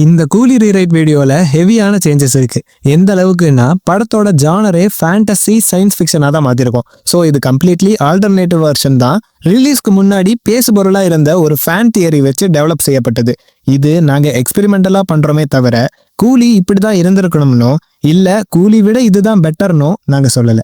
இந்த கூலி ரீரைட் வீடியோல ஹெவியான சேஞ்சஸ் இருக்கு. எந்த அளவுக்குன்னா படத்தோட ஜானரே ஃபேண்டசி சயின்ஸ் ஃபிக்ஷனாக தான் மாத்திருக்கோம். ஸோ இது கம்ப்ளீட்லி ஆல்டர்னேட்டிவ் வெர்ஷன் தான். ரிலீஸ்க்கு முன்னாடி பேசுபொருளா இருந்த ஒரு ஃபேன் தியரி வச்சு டெவலப் செய்யப்பட்டது. இது நாங்க எக்ஸ்பெரிமெண்டலா பண்றோமே தவிர கூலி இப்படிதான் இருந்திருக்கணும்னோ இல்ல கூலி விட இதுதான் பெட்டர்னோ நாங்க சொல்லல.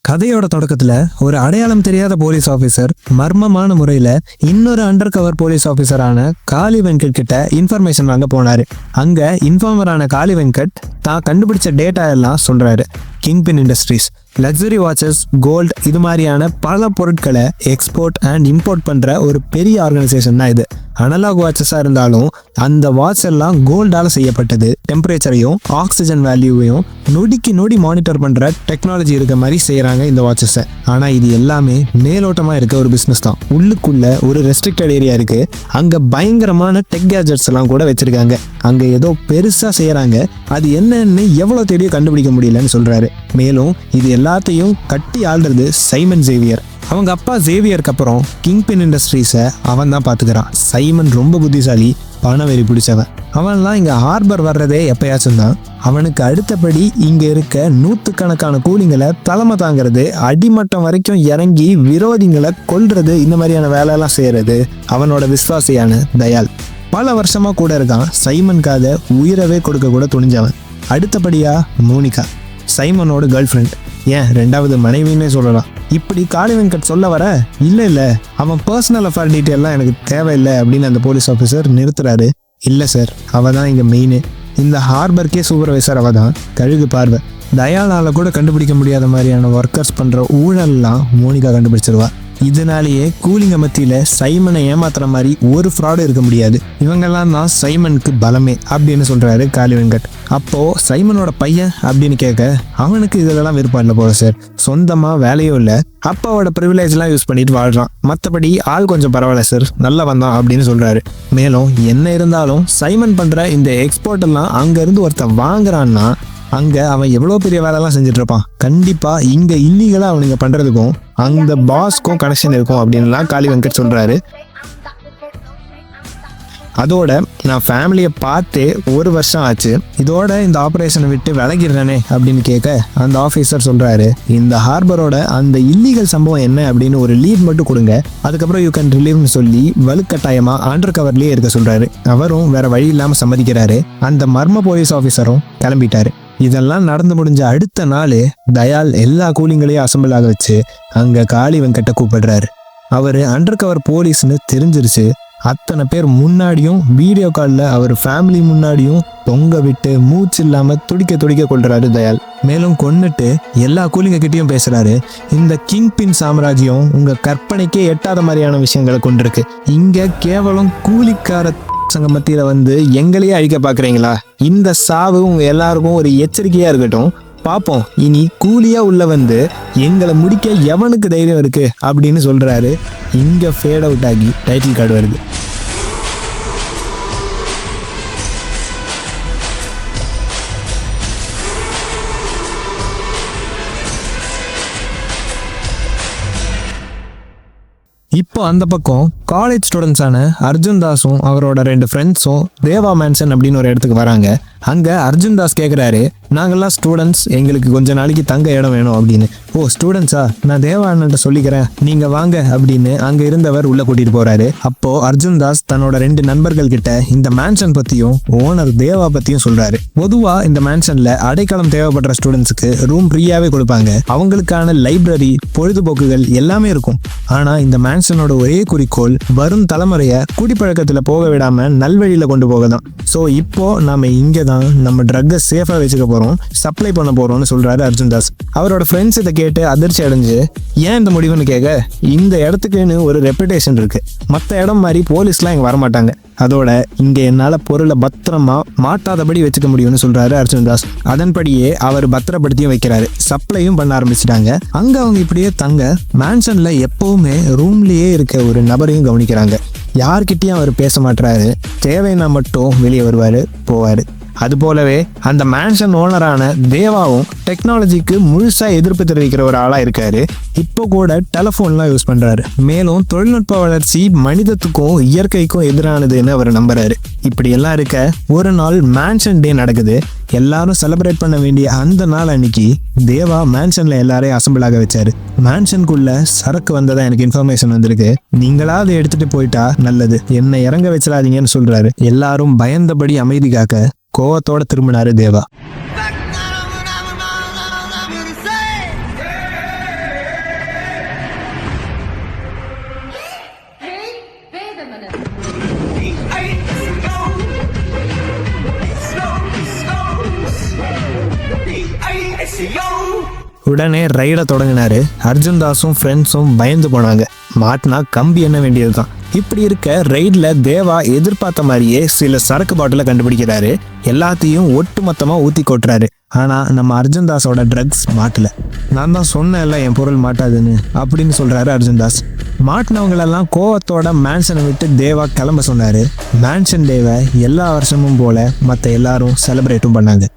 கதையோட தொடக்கத்துல ஒரு அடையாளம் தெரியாத போலீஸ் ஆபீசர் மர்மமான முறையில இன்னொரு அண்டர் கவர் போலீஸ் ஆபீசரான காளி வெங்கட் கிட்ட இன்ஃபர்மேஷன் வாங்க போனாரு. அங்க இன்ஃபார்மரான காளி வெங்கட் தான் கண்டுபிடிச்ச டேட்டா எல்லாம் சொல்றாரு. Kingpin industries luxury watches, gold இது மாதிரியான பல பொருட்களை எக்ஸ்போர்ட் அண்ட் இம்போர்ட் பண்ற ஒரு பெரிய ஆர்கனைசேஷன் தான் இது. அனலாக் வாட்சஸா இருந்தாலும் அந்த வாட்ச் எல்லாம் கோல்டால செய்யப்பட்டது. டெம்பரேச்சரையும் ஆக்சிஜன் வேல்யூவையும் நொடிக்கு நொடி மானிட்டர் பண்ற டெக்னாலஜி இருக்க மாதிரி செய்யறாங்க இந்த வாட்சஸை. ஆனா இது எல்லாமே மேலோட்டமா இருக்க ஒரு பிசினஸ் தான். உள்ளுக்குள்ள ஒரு ரெஸ்ட்ரிக்டட் ஏரியா இருக்கு. அங்க பயங்கரமான டெக் கேஜெட்ஸ் எல்லாம் கூட வச்சிருக்காங்க. அங்க ஏதோ பெருசா செய்யறாங்க. அது என்னன்னு எவ்வளவு தேடியோ கண்டுபிடிக்க முடியலன்னு சொல்றாரு. மேலும் இது எல்லாத்தையும் கட்டி ஆள்றது சைமன் ஜேவியர். அவங்க அப்பா ஜேவியருக்கு அப்புறம் கிங்பின் இண்டஸ்ட்ரீஸை அவன் தான் பார்த்துக்கிறான். சைமன் ரொம்ப புத்திசாலி, பணவெறி பிடிச்சவன். அவன்லாம் இங்கே ஹார்பர் வர்றதே எப்பயாச்சும் தான். அவனுக்கு அடுத்தபடி இங்கே இருக்க நூற்றுக்கணக்கான கூலிங்களை தலைமை தாங்கிறது, அடிமட்டம் வரைக்கும் இறங்கி விரோதிகளை கொல்றது, இந்த மாதிரியான வேலையெல்லாம் செய்கிறது அவனோட விசுவாசியான தயால். பல வருஷமாக கூட இருக்கான். சைமனுக்காக உயிரவே கொடுக்க கூட துணிஞ்சவன். அடுத்தபடியாக மோனிகா, சைமனோட கேர்ள் ஃப்ரெண்ட், ஏன் ரெண்டாவது மனைவின்னே சொல்லலாம். இப்படி காளி வெங்கட் சொல்ல வர இல்லை அவன் பர்சனல் அஃபேர் டீட்டெயிலாம் எனக்கு தேவையில்லை அப்படின்னு அந்த போலீஸ் ஆஃபீஸர் நிறுத்துறாரு. இல்லை சார், அவள் தான் இங்கே மெயின். இந்த ஹார்பர்க்கே சூப்பர்வைசர் அவள் தான். கழுகு பார்வை. தயாளால் கூட கண்டுபிடிக்க முடியாத மாதிரியான ஒர்க்கர்ஸ் பண்ணுற ஊழல்லாம் மோனிகா கண்டுபிடிச்சிருவா. இதனாலேயே கூலிங்க மத்தியில சைமனை ஏமாத்துற மாதிரி ஒரு ஃப்ராடு இருக்க முடியாது. இவங்கெல்லாம் தான் சைமனுக்கு பலமே அப்படின்னு சொல்றாரு காளி வெங்கட். அப்போ சைமனோட பையன் அப்படின்னு கேட்க, அவனுக்கு இதெல்லாம் விருப்பம் இல்லை போல சார். சொந்தமா வேலையும் இல்லை, அப்பாவோட ப்ரிவிலேஜ் எல்லாம் யூஸ் பண்ணிட்டு வாழ்றான். மற்றபடி ஆள் கொஞ்சம் பரவாயில்ல சார், நல்லா வந்தான் அப்படின்னு சொல்றாரு. மேலும் என்ன இருந்தாலும் சைமன் பண்ற இந்த எக்ஸ்போர்ட் எல்லாம் அங்க இருந்து ஒருத்தன் வாங்குறான்னா அங்க அவன் எவ்வளோ பெரிய வேலைலாம் செஞ்சுட்டு இருப்பான். கண்டிப்பா இங்க இல்லீகலா அவனுங்க பண்றதுக்கும் அந்த பாஸ்க்கும் கனெக்ஷன் இருக்கும் அப்படின்லாம் காளி வெங்கட் சொல்றாரு. அதோட நான் ஃபேமிலியை பார்த்தே 1 வருஷம் ஆச்சு, இதோட இந்த ஆப்ரேஷனை விட்டு விலகிடுறேனே அப்படின்னு கேட்க அந்த ஆஃபீஸர் சொல்றாரு, இந்த ஹார்பரோட அந்த இல்லீகல் சம்பவம் என்ன அப்படின்னு ஒரு லீட் மட்டும் கொடுங்க, அதுக்கப்புறம் யூ கேன் ரிலீவ்னு சொல்லி வலுக்கட்டாயமா அண்டர் கவர்லயே இருக்க சொல்றாரு. அவரும் வேற வழி இல்லாம சம்மதிக்கிறாரு. அந்த மர்ம போலீஸ் ஆஃபீஸரும் கிளம்பிட்டாரு. இதெல்லாம் நடந்து முடிஞ்ச அடுத்த நாள் தயால் எல்லா கூலிங்களையும் அசம்பிள் ஆக வச்சு அங்க காளி வெங்கட்ட கூப்பிடுறாரு. அவரு அண்டர் கவர் போலீஸ்னு தெரிஞ்சிருச்சு. அத்தனை பேர் முன்னாடியும் வீடியோ காலில் அவர் ஃபேமிலி முன்னாடியும் தொங்க விட்டு மூச்சு இல்லாம துடிக்க கொள்றாரு தயால். மேலும் கொன்னுட்டு எல்லா கூலிங்க கிட்டையும் பேசுறாரு. இந்த கிங்பின் சாம்ராஜ்யம் உங்க கற்பனைக்கே எட்டாத மாதிரியான விஷயங்களை கொண்டிருக்கு. இங்க கேவலம் கூலிக்கார சங்க மத்தியில வந்து எங்களையே அழிக்க பாக்குறீங்களா? இந்த சாவு உங்க எல்லாருக்கும் ஒரு எச்சரிக்கையா இருக்கட்டும். பார்ப்போம் இனி கூலியா உள்ள வந்து எங்களை முடிக்க எவனுக்கு தைரியம் இருக்கு அப்படின்னு சொல்றாரு. இங்க ஃபேட் அவுட் ஆகி டைட்டில் கார்டு வருது. இப்போ அந்த பக்கம் காலேஜ் ஸ்டூடெண்ட்ஸான அர்ஜுன் தாஸும் அவரோட 2 ஃப்ரெண்ட்ஸும் தேவா மேன்சன் அப்படின்னு ஒரு இடத்துக்கு வராங்க. அங்கே அர்ஜுன் தாஸ் கேட்குறாரு, நாங்கள்லாம் ஸ்டூடெண்ட்ஸ், எங்களுக்கு கொஞ்ச நாளைக்கு தங்க இடம் வேணும் அப்படின்னு. ஓ ஸ்டூடெண்ட்ஸா, நான் தேவா அண்ணன்ட்ட சொல்லிக்கிறேன், நீங்கள் வாங்க அப்படின்னு அங்கே இருந்தவர் உள்ளே கூட்டிகிட்டு போகிறாரு. அப்போது அர்ஜுன் தாஸ் தன்னோட 2 நண்பர்கள் கிட்ட இந்த மேன்ஷன் பற்றியும் ஓனர் தேவா பற்றியும் சொல்கிறாரு. பொதுவாக இந்த மேன்ஷனில் அடைக்கலம் தேவைப்படுற ஸ்டூடெண்ட்ஸுக்கு ரூம் ஃப்ரீயாகவே கொடுப்பாங்க. அவங்களுக்கான லைப்ரரி, பொழுதுபோக்குகள் எல்லாமே இருக்கும். ஆனால் இந்த மேன்ஷனோட ஒரே குறிக்கோள் வரும் தலைமுறையை குடிப்பழக்கத்தில் போக விடாமல் நல்வழியில் கொண்டு போக தான். ஸோ இப்போ நாம இங்கே தான் நம்ம ட்ரக்கை சேஃபாக வச்சுக்க போகிறோம், சப்ளை பண்ண போகிறோம்னு சொல்கிறாரு அர்ஜுன் தாஸ். அவரோட ஃப்ரெண்ட்ஸ் இதை கேட்டு அதிர்ச்சி அடைஞ்சு ஏன் இந்த முடிவுன்னு கேட்க, இந்த இடத்துக்குன்னு ஒரு ரெப்புடேஷன் இருக்குது, மற்ற இடம் மாதிரி போலீஸ்லாம் இங்கே வரமாட்டாங்க அதோட இங்க என்னால பொருளை பத்திரமா மாட்டாதபடி வச்சுக்க முடியும்னு சொல்றாரு அர்ஜுன் தாஸ். அதன்படியே அவர் பத்திரப்படுத்தியும் வைக்கிறாரு. சப்ளையும் பண்ண ஆரம்பிச்சிட்டாங்க. அங்க அவங்க இப்படியே தங்க மேன்ஷன்ல எப்பவுமே ரூம்லயே இருக்க ஒரு நபரையும் கவனிக்கிறாங்க. யார்கிட்டயும் அவர் பேச மாட்டாரு, தேவைன்னா மட்டும் வெளியே வருவாரு போவாரு. அது போலவே அந்த மேன்ஷன் ஓனரான தேவாவும் டெக்னாலஜிக்கு முழுசா எதிர்ப்பு தெரிவிக்கிற ஒரு ஆளா இருக்காரு. இப்போ கூட டெலிஃபோன்லாம் யூஸ் பண்றாரு. மேலும் தொழில்நுட்ப வளர்ச்சி மனிதத்துக்கும் இயற்கைக்கும் எதிரானதுன்னு அவர் நம்புறாரு. இப்படி எல்லாம் இருக்க ஒரு நாள் மேன்ஷன் டே நடக்குது. எல்லாரும் செலிப்ரேட் பண்ண வேண்டிய அந்த நாள் அன்னைக்கு தேவா மேன்ஷன்ல எல்லாரையும் அசம்பிள் ஆக வச்சாரு. மேன்ஷனுக்குள்ள சரக்கு வந்ததா எனக்கு இன்ஃபர்மேஷன் வந்திருக்கு, நீங்களா அதை எடுத்துட்டு போயிட்டா நல்லது, என்னை இறங்க வச்சிடாதீங்கன்னு சொல்றாரு. எல்லாரும் பயந்தபடி அமைதி காக்க கோவத்தோட திரும்பினாரு தேவா. உடனே ரைட தொடங்கினாரு. அர்ஜுன் தாஸும் ஃப்ரெண்ட்ஸும் பயந்து போனாங்க. மாட்டினா கம்பி என்ன வேண்டியதுதான். இப்படி இருக்க ரைட்ல தேவா எதிர்பார்த்த மாதிரியே சில சரக்கு பாட்டில கண்டுபிடிக்கிறாரு. எல்லாத்தையும் ஒட்டு மொத்தமா ஊத்தி கொட்டுறாரு. ஆனா நம்ம அர்ஜுன் தாஸோட ட்ரக்ஸ் மாட்டல. நான் தான் சொன்னேன்ல என் பொருள் மாட்டாதுன்னு அப்படின்னு சொல்றாரு அர்ஜுன் தாஸ். மாட்டினவங்களெல்லாம் கோவத்தோட மேன்ஷனை விட்டு தேவா கிளம்ப சொன்னாரு. மேன்ஷன் டேவை எல்லா வருஷமும் போல மற்ற எல்லாரும் செலிப்ரேட்டும் பண்ணாங்க.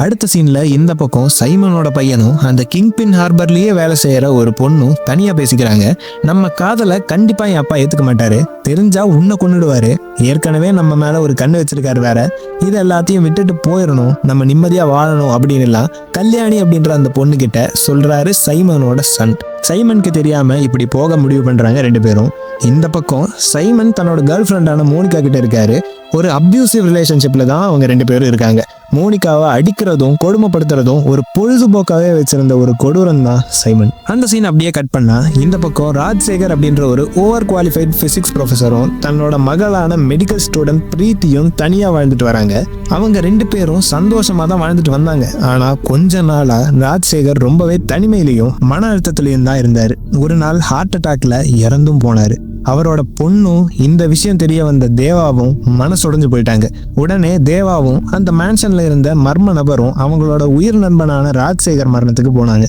அடுத்த சீன்ல இந்த பக்கம் சைமனோட பையனும் அந்த கிங்பின் ஹார்பர்லயே வேலை செய்யற ஒரு பொண்ணும் தனியா பேசிக்கிறாங்க. நம்ம காதலை கண்டிப்பா என் அப்பா ஏத்துக்க மாட்டாரு, தெரிஞ்சா உன்னை கொன்னுடுவாரு, ஏற்கனவே நம்ம மேல ஒரு கண்ணு வச்சிருக்காரு வேற, இது எல்லாத்தையும் விட்டுட்டு போயிடணும், நம்ம நிம்மதியா வாழணும் அப்படின்னு எல்லாம் கல்யாணி அப்படின்ற அந்த பொண்ணு கிட்ட சொல்றாரு சைமனோட சன். சைமனுக்கு தெரியாம இப்படி போக முடிவு பண்றாங்க ரெண்டு பேரும். இந்த பக்கம் சைமன் தன்னோட கேர்ள் ஃப்ரெண்டான மோனிகா கிட்ட இருக்காரு. ஒரு அப்யூசிவ் ரிலேஷன்ஷிப்ல தான் அவங்க ரெண்டு பேரும் இருக்காங்க. மோனிகாவை அடிக்கிறதும் கொடுமைப்படுத்துறதும் ஒரு பொழுதுபோக்காவே வச்சிருந்த ஒரு கொடூரம் தான் சைமன். அந்த சீன் அப்படியே கட் பண்ணா இந்த பக்கம் ராஜ்சேகர் அப்படின்ற ஒரு ஓவர் குவாலிஃபைட் பிசிக்ஸ் ப்ரொஃபஸரும் தன்னோட மகளான மெடிக்கல் ஸ்டூடெண்ட் பிரீத்தியும் தனியா வாழ்ந்துட்டு வராங்க. அவங்க ரெண்டு பேரும் சந்தோஷமா தான் வாழ்ந்துட்டு வந்தாங்க. ஆனா கொஞ்ச நாளா ராஜ்சேகர் ரொம்பவே தனிமையிலையும் மன அழுத்தத்திலையும் தான் இருந்தாரு. ஒரு நாள் ஹார்ட் அட்டாக்ல இறந்தும் போனாரு. அவரோட பொண்ணும் இந்த விஷயம் தெரிய வந்த தேவாவும் மனசுடைஞ்சு போயிட்டாங்க. உடனே தேவாவும் அந்த மேன்ஷன்ல இருந்த மர்ம நபரும் அவங்களோட உயிர் நண்பனான ராஜ்சேகர் மரணத்துக்கு போனாங்க.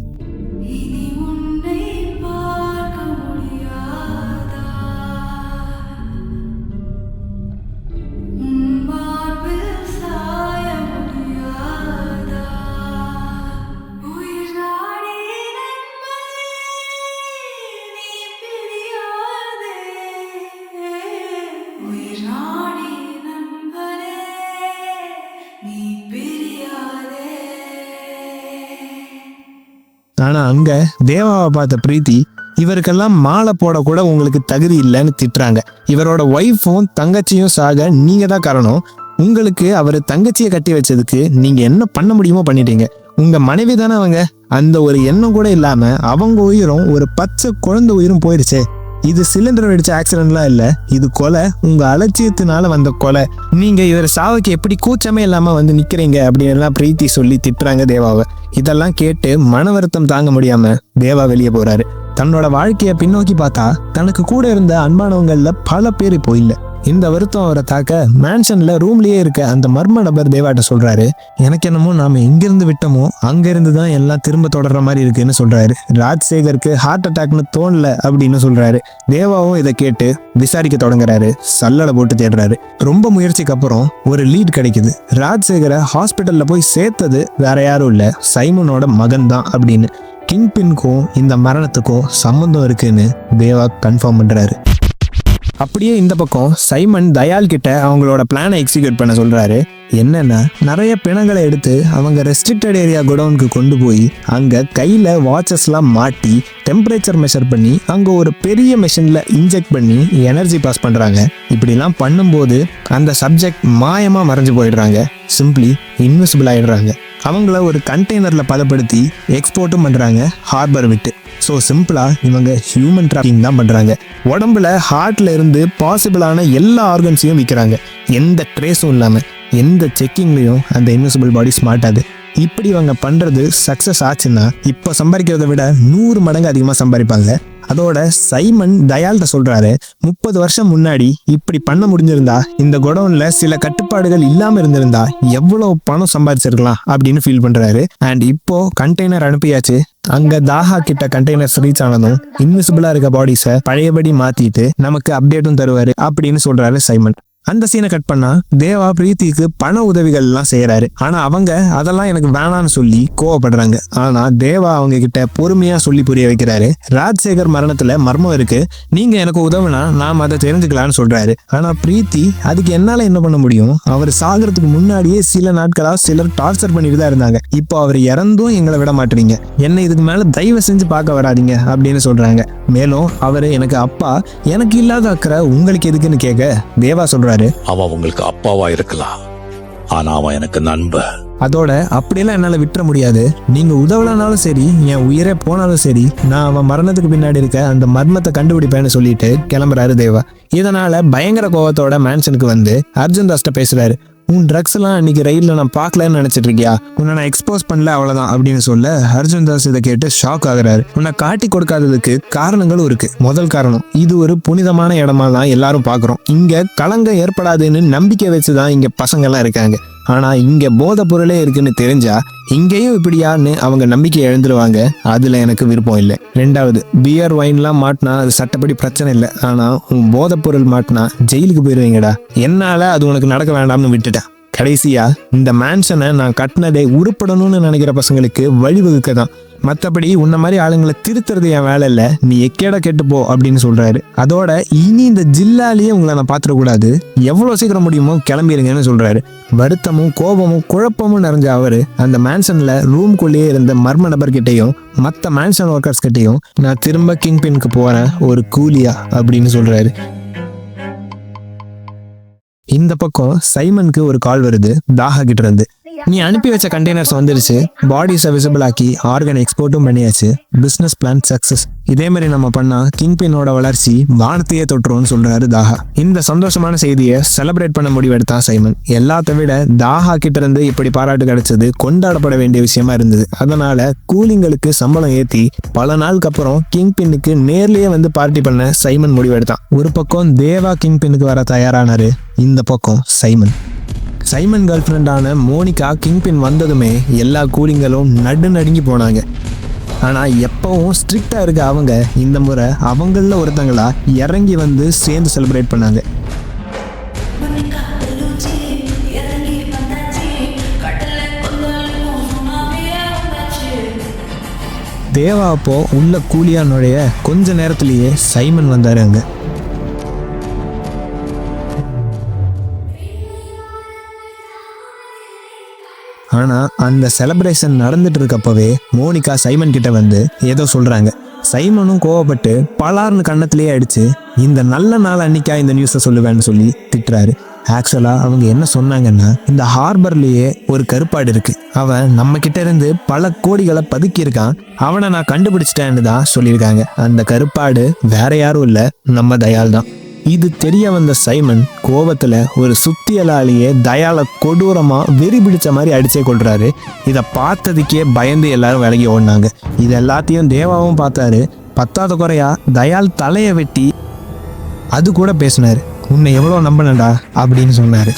ஆனா அங்க தேவாவை பார்த்த பிரீத்தி இவருக்கெல்லாம் மாலை போட கூட உங்களுக்கு தகுதி இல்லைன்னு திட்டுறாங்க. இவரோட ஒய்ஃபும் தங்கச்சியும் சாக நீங்க தான் காரணம். உங்களுக்கு அவர் தங்கச்சியை கட்டி வச்சதுக்கு நீங்க என்ன பண்ண முடியுமோ பண்ணிட்டீங்க. உங்க மனைவி தானே அவங்க. அந்த ஒரு எண்ணம் கூட இல்லாம அவங்க உயிரும் ஒரு பச்சை குழந்தை உயிரும் போயிருச்சே. இது சிலிண்டர் வெடிச்ச ஆக்சிடென்ட்லாம் இல்ல, இது கொலை, உங்க அலட்சியத்தினால வந்த கொலை. நீங்க இவர் சாவுக்கு எப்படி கூச்சமே இல்லாம வந்து நிக்கிறீங்க அப்படின்னு எல்லாம் பிரீத்தி சொல்லி திட்டுறாங்க தேவாவை. இதெல்லாம் கேட்டு மன வருத்தம் தாங்க முடியாம தேவா வெளியே போறாரு. தன்னோட வாழ்க்கையை பின்னோக்கி பார்த்தா தனக்கு கூட இருந்த அன்பானவங்கள்ல பல பேர் இப்போ இல்லை. இந்த வருத்தம் அவரை தாக்க மேன்ஷன்ல ரூம்லயே இருக்க அந்த மர்ம நபர் தேவாட்ட சொல்றாரு, எனக்கு என்னமோ நாம எங்கிருந்து விட்டோமோ அங்க இருந்து தான் எல்லாம் திரும்ப தொடர்ற மாதிரி இருக்குன்னு சொல்றாரு. ராஜ்சேகருக்கு ஹார்ட் அட்டாக்னு தோணல அப்படின்னு சொல்றாரு. தேவாவும் இதை கேட்டு விசாரிக்க தொடங்குறாரு. சல்லடை போட்டு தேடுறாரு. ரொம்ப முயற்சிக்கு அப்புறம் ஒரு லீட் கிடைக்குது. ராஜ்சேகரை ஹாஸ்பிட்டல்ல போய் சேர்த்தது வேற யாரும் இல்ல, சைமனோட மகன் தான் அப்படின்னு. கிங்பின்க்கும் இந்த மரணத்துக்கும் சம்பந்தம் இருக்குன்னு தேவா கன்ஃபார்ம் பண்றாரு. அப்படியே இந்த பக்கம் சைமன் தயால் கிட்ட அவங்களோட பிளானை எக்ஸிக்யூட் பண்ண சொல்றாரு. என்னன்னா நிறைய பிணங்களை எடுத்து அவங்க ரெஸ்ட்ரிக்டட் ஏரியா குடவுனுக்கு கொண்டு போய் அங்க கையில வாட்சஸ்லாம் மாட்டி டெம்பரேச்சர் மெஷர் பண்ணி அங்க ஒரு பெரிய மெஷின்ல இன்ஜெக்ட் பண்ணி எனர்ஜி பாஸ் பண்றாங்க. இப்படிலாம் பண்ணும்போது அந்த சப்ஜெக்ட் மாயமா மறைஞ்சு போயிடுறாங்க. சிம்பிளி இன்விசிபிள் ஆயிடுறாங்க. அவங்கள ஒரு கண்டெய்னர்ல பதப்படுத்தி எக்ஸ்போர்ட்டும் பண்றாங்க ஹார்பர் விட்டு. ஸோ சிம்பிளா இவங்க ஹியூமன் டிராஃபிக்கிங் தான் பண்றாங்க. உடம்புல ஹார்ட்ல இருந்து பாசிபிளான எல்லா ஆர்கன்ஸையும் விற்கிறாங்க. எந்த ட்ரேஸும் இல்லாம, எந்த செக்கிங்லையும் அந்த இன்விசிபிள் பாடிஸ் மாட்டாது. இப்படி இவங்க பண்றது சக்சஸ் ஆச்சுன்னா இப்போ சம்பாதிக்கிறத விட 100 மடங்கு அதிகமா சம்பாதிப்பாங்க. அதோட சைமன் தயால்கிட்ட சொல்றாரு, 30 வருஷம் முன்னாடி இப்படி பண்ண முடிஞ்சிருந்தா, இந்த குடோன்ல சில கட்டுப்பாடுகள் இல்லாம இருந்திருந்தா எவ்வளவு பணம் சம்பாதிச்சிருக்கலாம் அப்படின்னு ஃபீல் பண்றாரு. அண்ட் இப்போ கண்டெய்னர் அனுப்பியாச்சு. அங்க தாஹா கிட்ட கண்டெய்னர்ஸ் ரீச் ஆனதும் இன்விசிபிளா இருக்க பாடிஸை பழையபடி மாத்திட்டு நமக்கு அப்டேட்டும் தருவாரு அப்படின்னு சொல்றாரு சைமன். அந்த சீனை கட் பண்ணா தேவா பிரீத்திக்கு பண உதவிகள் எல்லாம் செய்யறாரு. ஆனா அவங்க அதெல்லாம் எனக்கு வேணான்னு சொல்லி கோவப்படுறாங்க. ஆனா தேவா அவங்க கிட்ட பொறுமையா சொல்லி புரிய வைக்கிறாரு. ராஜசேகர் மரணத்துல மர்மம் இருக்கு, நீங்க எனக்கு உதவுனா நாம் அதை தெரிஞ்சுக்கலாம்னு சொல்றாரு. ஆனா பிரீத்தி அதுக்கு என்னால என்ன பண்ண முடியும், அவர் சாகிறதுக்கு முன்னாடியே சில நாட்களா சிலர் டார்ச்சர் பண்ணிட்டு தான் இருந்தாங்க, இப்போ அவர் இறந்தும் எங்களை விட மாட்டீங்க, என்னை இதுக்கு மேல தயவு செஞ்சு பார்க்க வராதிங்க அப்படின்னு சொல்றாங்க. மேலும் அவரு எனக்கு அப்பா, எனக்கு இல்லாத அக்கறை உங்களுக்கு எதுக்குன்னு கேட்க தேவா சொல்றாரு, அவன் உங்களுக்கு அப்பாவா இருக்கலாம், ஆனா அவன் எனக்கு நண்பன். அதோட அப்படியெல்லாம் என்னால விட்டுற முடியாது, நீங்க உதவலனாலும் சரி, என் உயிரே போனாலும் சரி, நான் அவன் மரணத்துக்கு பின்னாடி இருக்க அந்த மர்மத்தை கண்டுபிடிப்பேன்னு சொல்லிட்டு கிளம்புறாரு தேவா. இதனால பயங்கர கோவத்தோட மேன்ஷனுக்கு வந்து அர்ஜுன் தாஸ்ட பேசுறாரு. உன் ட்ரக்ஸ் எல்லாம் அன்னைக்கு ரயில்ல நான் பார்க்கலன்னு நினைச்சிட்டு இருக்கியா, உன்னை நான் எக்ஸ்போஸ் பண்ணல அவ்வளவுதான் அப்படின்னு சொல்ல அர்ஜுன் தாஸ் இதை கேட்டு ஷாக் ஆகுறாரு. உன்னை காட்டி கொடுக்காததுக்கு காரணங்களும் இருக்கு. முதல் காரணம், இது ஒரு புனிதமான இடமா தான் எல்லாரும் பாக்குறோம், இங்க களங்கம் ஏற்படாதுன்னு நம்பிக்கை வச்சுதான் இங்க பசங்க எல்லாம் இருக்காங்க. ஆனா இங்க போதை பொருளே இருக்குன்னு தெரிஞ்சா இங்கேயும் இப்படியான்னு அவங்க நம்பிக்கை இழந்துருவாங்க. அதுல எனக்கு விருப்பம் இல்லை. ரெண்டாவது, பியர் வைன்லாம் மாட்டினா அது சட்டப்படி பிரச்சனை இல்லை, ஆனா உன் போதை பொருள் மாட்டினா ஜெயிலுக்கு போயிருவீங்கடா, என்னால அது உனக்கு நடக்க வேண்டாம்னு விட்டுட்டேன். கடைசியா இந்த மேன்ஷனை நான் கட்டினதை உருப்படணும்னு நினைக்கிற பசங்களுக்கு வழிவகுக்க தான், மற்றபடி உன்ன மாதிரி ஆளுங்களை திருத்துறது என் வேலை இல்லை, நீ எக்கேட கெட்டு போ அப்படின்னு சொல்றாரு. அதோட இனி இந்த ஜில்லாலேயே உங்களை நான் பாத்திரக்கூடாது, எவ்வளவு சீக்கிரம் முடியுமோ கிளம்பிடுங்கன்னு சொல்றாரு. வருத்தமும் கோபமும் குழப்பமும் நிறைஞ்ச அவரு அந்த மேன்ஷன்ல ரூம்குள்ளேயே இருந்த மர்ம நபர்கிட்டையும் மற்ற மேன்ஷன் ஒர்க்கர்ஸ் கிட்டையும் நான் திரும்ப கிங் பின்க்கு போறேன் ஒரு கூலியா அப்படின்னு சொல்றாரு. இந்த பக்கம் சைமனுக்கு ஒரு கால் வருது தாஹா கிட்ட இருந்து. நீ அனுப்பி வச்ச கண்டெய்னர்ஸ் வந்துருச்சு, பாடிஸை விசிபிள் ஆக்கி ஆர்கன் எக்ஸ்போர்ட்டும் பண்ணியாச்சு, பிசினஸ் பிளான் சக்சஸ், இதே மாதிரி நம்ம பண்ணா கிங் பின்னோட வளர்ச்சி வானத்தையே தொற்றும்னு சொல்றாரு தாஹா. இந்த சந்தோஷமான செய்தியை செலிப்ரேட் பண்ண முடிவெடுத்தான் சைமன். எல்லாத்த விட தாஹா கிட்ட இருந்து இப்படி பாராட்டு கிடைச்சது கொண்டாடப்பட வேண்டிய விஷயமா இருந்தது. அதனால கூலிங்களுக்கு சம்பளம் ஏத்தி பல நாளுக்கு அப்புறம் கிங் பின்னுக்கு நேர்லயே வந்து பார்ட்டி பண்ண சைமன் முடிவெடுத்தான். ஒரு பக்கம் தேவா கிங் பின்னுக்கு வர தயாரானாரு, இந்த பக்கம் சைமன் கேர்ள் ஃப்ரெண்டான மோனிகா கிங் பின் வந்ததுமே எல்லா கூலிங்களும் நடுங்கி போனாங்க. ஆனால் எப்பவும் ஸ்ட்ரிக்டா இருக்க அவங்க இந்த முறை அவங்கள ஒருத்தங்களா இறங்கி வந்து சேர்ந்து செலிப்ரேட் பண்ணாங்க. தேவா அப்போ உள்ள கூலியா நுழைய கொஞ்ச நேரத்திலேயே சைமன் வந்தாரு அங்க. ஆனா அந்த செலிப்ரேஷன் நடந்துட்டு இருக்கப்பவே மோனிகா சைமன் கிட்ட வந்து ஏதோ சொல்றாங்க. சைமனும் கோவப்பட்டு பலார்னு கண்ணத்திலேயே அடிச்சு, இந்த நல்ல நாள் அன்னைக்கா இந்த நியூஸை சொல்லுவேன்னு சொல்லி திட்டுறாரு. ஆக்சுவலா அவங்க என்ன சொன்னாங்கன்னா, இந்த ஹார்பர்லயே ஒரு கருப்பாடு இருக்கு, அவன் நம்ம கிட்ட இருந்து பல கோடிகளை பதுக்கி இருக்கான், அவனை நான் கண்டுபிடிச்சிட்டேன்னு தான் சொல்லியிருக்காங்க. அந்த கருப்பாடு வேற யாரும் இல்ல, நம்ம தயால் தான். இது தெரிய வந்த சைமன் கோபத்துல ஒரு சுத்தியலாலேயே தயாலை கொடூரமா வெறி பிடிச்ச மாதிரி அடிச்சே கொள்றாரு. இதை பார்த்ததுக்கே பயந்து எல்லாரும் விலகி ஓடினாங்க. இது எல்லாத்தையும் தேவாவும் பார்த்தாரு. பத்தாவது குறையா தயால் தலையை வெட்டி அது கூட பேசினாரு. உன்னை எவ்வளவு நம்பினடா அப்படின்னு சொன்னாரு.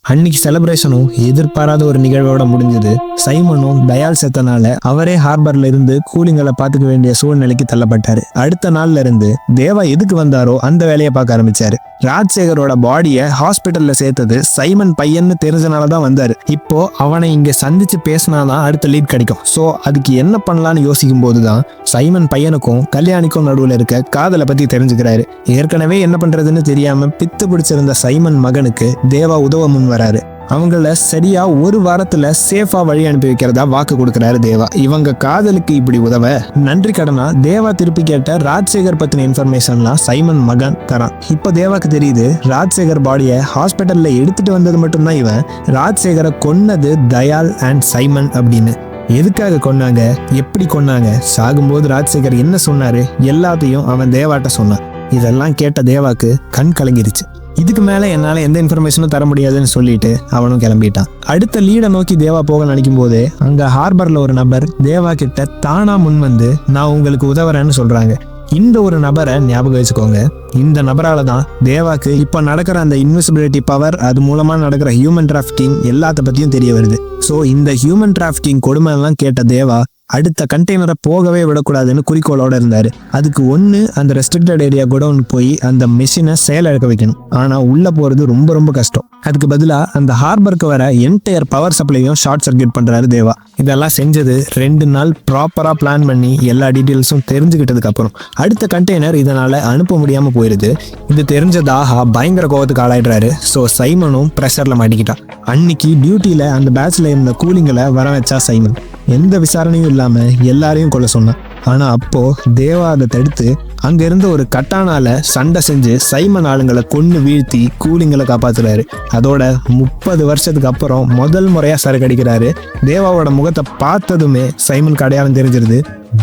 அன்னைக்கு செலிப்ரேஷனும் எதிர்பாராத ஒரு நிகழ்வோட முடிஞ்சது. சைமனும் தயால் செத்தனால அவரே ஹார்பர்ல இருந்து கூலிங்களை பார்த்துக்க வேண்டிய சூழ்நிலைக்கு தள்ளப்பட்டாரு. அடுத்த நாள்ல இருந்து தேவா எதுக்கு வந்தாரோ அந்த வேலையை பார்க்க ஆரம்பிச்சாரு. ராஜசேகரோட பாடியை ஹாஸ்பிட்டல்ல சேர்த்தது சைமன் பையன்னு தெரிஞ்சனாலதான் வந்தாரு. இப்போ அவனை இங்க சந்திச்சு பேசினாதான் அடுத்த லீட் கிடைக்கும். சோ அதுக்கு என்ன பண்ணலான்னு யோசிக்கும் போதுதான் சைமன் பையனுக்கும் கல்யாணிக்கும் நடுவுல இருக்க காதலை பத்தி தெரிஞ்சுக்கிறாரு. ஏற்கனவே என்ன பண்றதுன்னு தெரியாம பித்து பிடிச்சிருந்த சைமன் மகனுக்கு தேவா உதவ முன் வராரு. அவங்கள சரியா ஒரு வாரத்துல சேஃபா வழி அனுப்பி வைக்கிறதா வாக்கு கொடுக்கிறாரு தேவா. இவங்க காதலுக்கு இப்படி உதவ நன்றி கடனா தேவா திருப்பி கேட்ட ராஜசேகர் பத்தின இன்ஃபர்மேஷன்லாம் சைமன் மகன் தரான். இப்போ தேவாக்கு தெரியுது, ராஜசேகர் பாடியை ஹாஸ்பிட்டல்ல எடுத்துட்டு வந்தது மட்டும்தான் இவன், ராஜசேகரை கொன்னது தயால் அண்ட் சைமன் அப்படின்னு. எதுக்காக கொன்னாங்க, எப்படி கொன்னாங்க, சாகும்போது ராஜசேகர் என்ன சொன்னாரு, எல்லாத்தையும் அவன் தேவாட்ட சொன்னான். இதெல்லாம் கேட்ட தேவாக்கு கண் கலங்கிருச்சு. இதுக்கு மேல என்னால எந்த இன்ஃபர்மேஷனும் தர முடியாதுன்னு சொல்லிட்டு அவனும் கிளம்பிட்டான். அடுத்த லீடை நோக்கி தேவா போக நினைக்கும் போது அங்க ஹார்பர்ல ஒரு நபர் தேவா கிட்ட தானா முன் வந்து நான் உங்களுக்கு உதவுறேன்னு சொல்றாங்க. இந்த ஒரு நபரை ஞாபகம் வச்சுக்கோங்க. இந்த நபரால தான் தேவாக்கு இப்ப நடக்கிற அந்த இன்விசிபிலிட்டி பவர், அது மூலமா நடக்கிற ஹியூமன் டிராஃபிக்கிங் எல்லாத்த பத்தியும் தெரிய வருது. ஸோ இந்த ஹியூமன் டிராஃபிக்கிங் கொடுமை எல்லாம் கேட்ட தேவா அடுத்த கண்டெய்னரை போகவே விடக்கூடாதுன்னு குறிக்கோளோட இருந்தாரு. அதுக்கு ஒன்று அந்த ரெஸ்ட்ரிக்டட் ஏரியா குடோனுக்கு போய் அந்த மிஷினை செயலிழக்க வைக்கணும். ஆனா உள்ள போறது ரொம்ப ரொம்ப கஷ்டம். அதுக்கு பதிலாக அந்த ஹார்பருக்கு வர என்டையர் பவர் சப்ளையும் ஷார்ட் சர்க்கியூட் பண்றாரு தேவா. இதெல்லாம் செஞ்சது 2 நாள் ப்ராப்பரா பிளான் பண்ணி எல்லா டீட்டெயில்ஸும் தெரிஞ்சுக்கிட்டதுக்கு அப்புறம் அடுத்த கண்டெய்னர் இதனால அனுப்ப முடியாம போயிருது. இது தெரிஞ்ச தாஹா பயங்கர கோவத்துக்கு ஆளாயிடுறாரு. ஸோ சைமனும் ப்ரெஷர்ல மாட்டிக்கிட்டான். அன்னைக்கு டியூட்டியில அந்த பேட்ச்ல இருந்த கூலிங்களை வர வச்சா சைமன். எந்த விசாரணையும் இல்லாம எல்லாரையும் கொல்ல சொன்னான். ஆனா அப்போ தேவா அதை தடுத்து அங்க இருந்த ஒரு கட்டானால சண்டை செஞ்சு சைமன் ஆளுங்களை கொன்னு வீழ்த்தி கூலிங்களை காப்பாத்துறாரு. அதோட 30 வருஷத்துக்கு அப்புறம் முதல் முறையா சரக்கு அடிக்கிறாரு. தேவாவோட முகத்தை பார்த்ததுமே சைமனுக்கு அடையாளம் தெரிஞ்சிருது.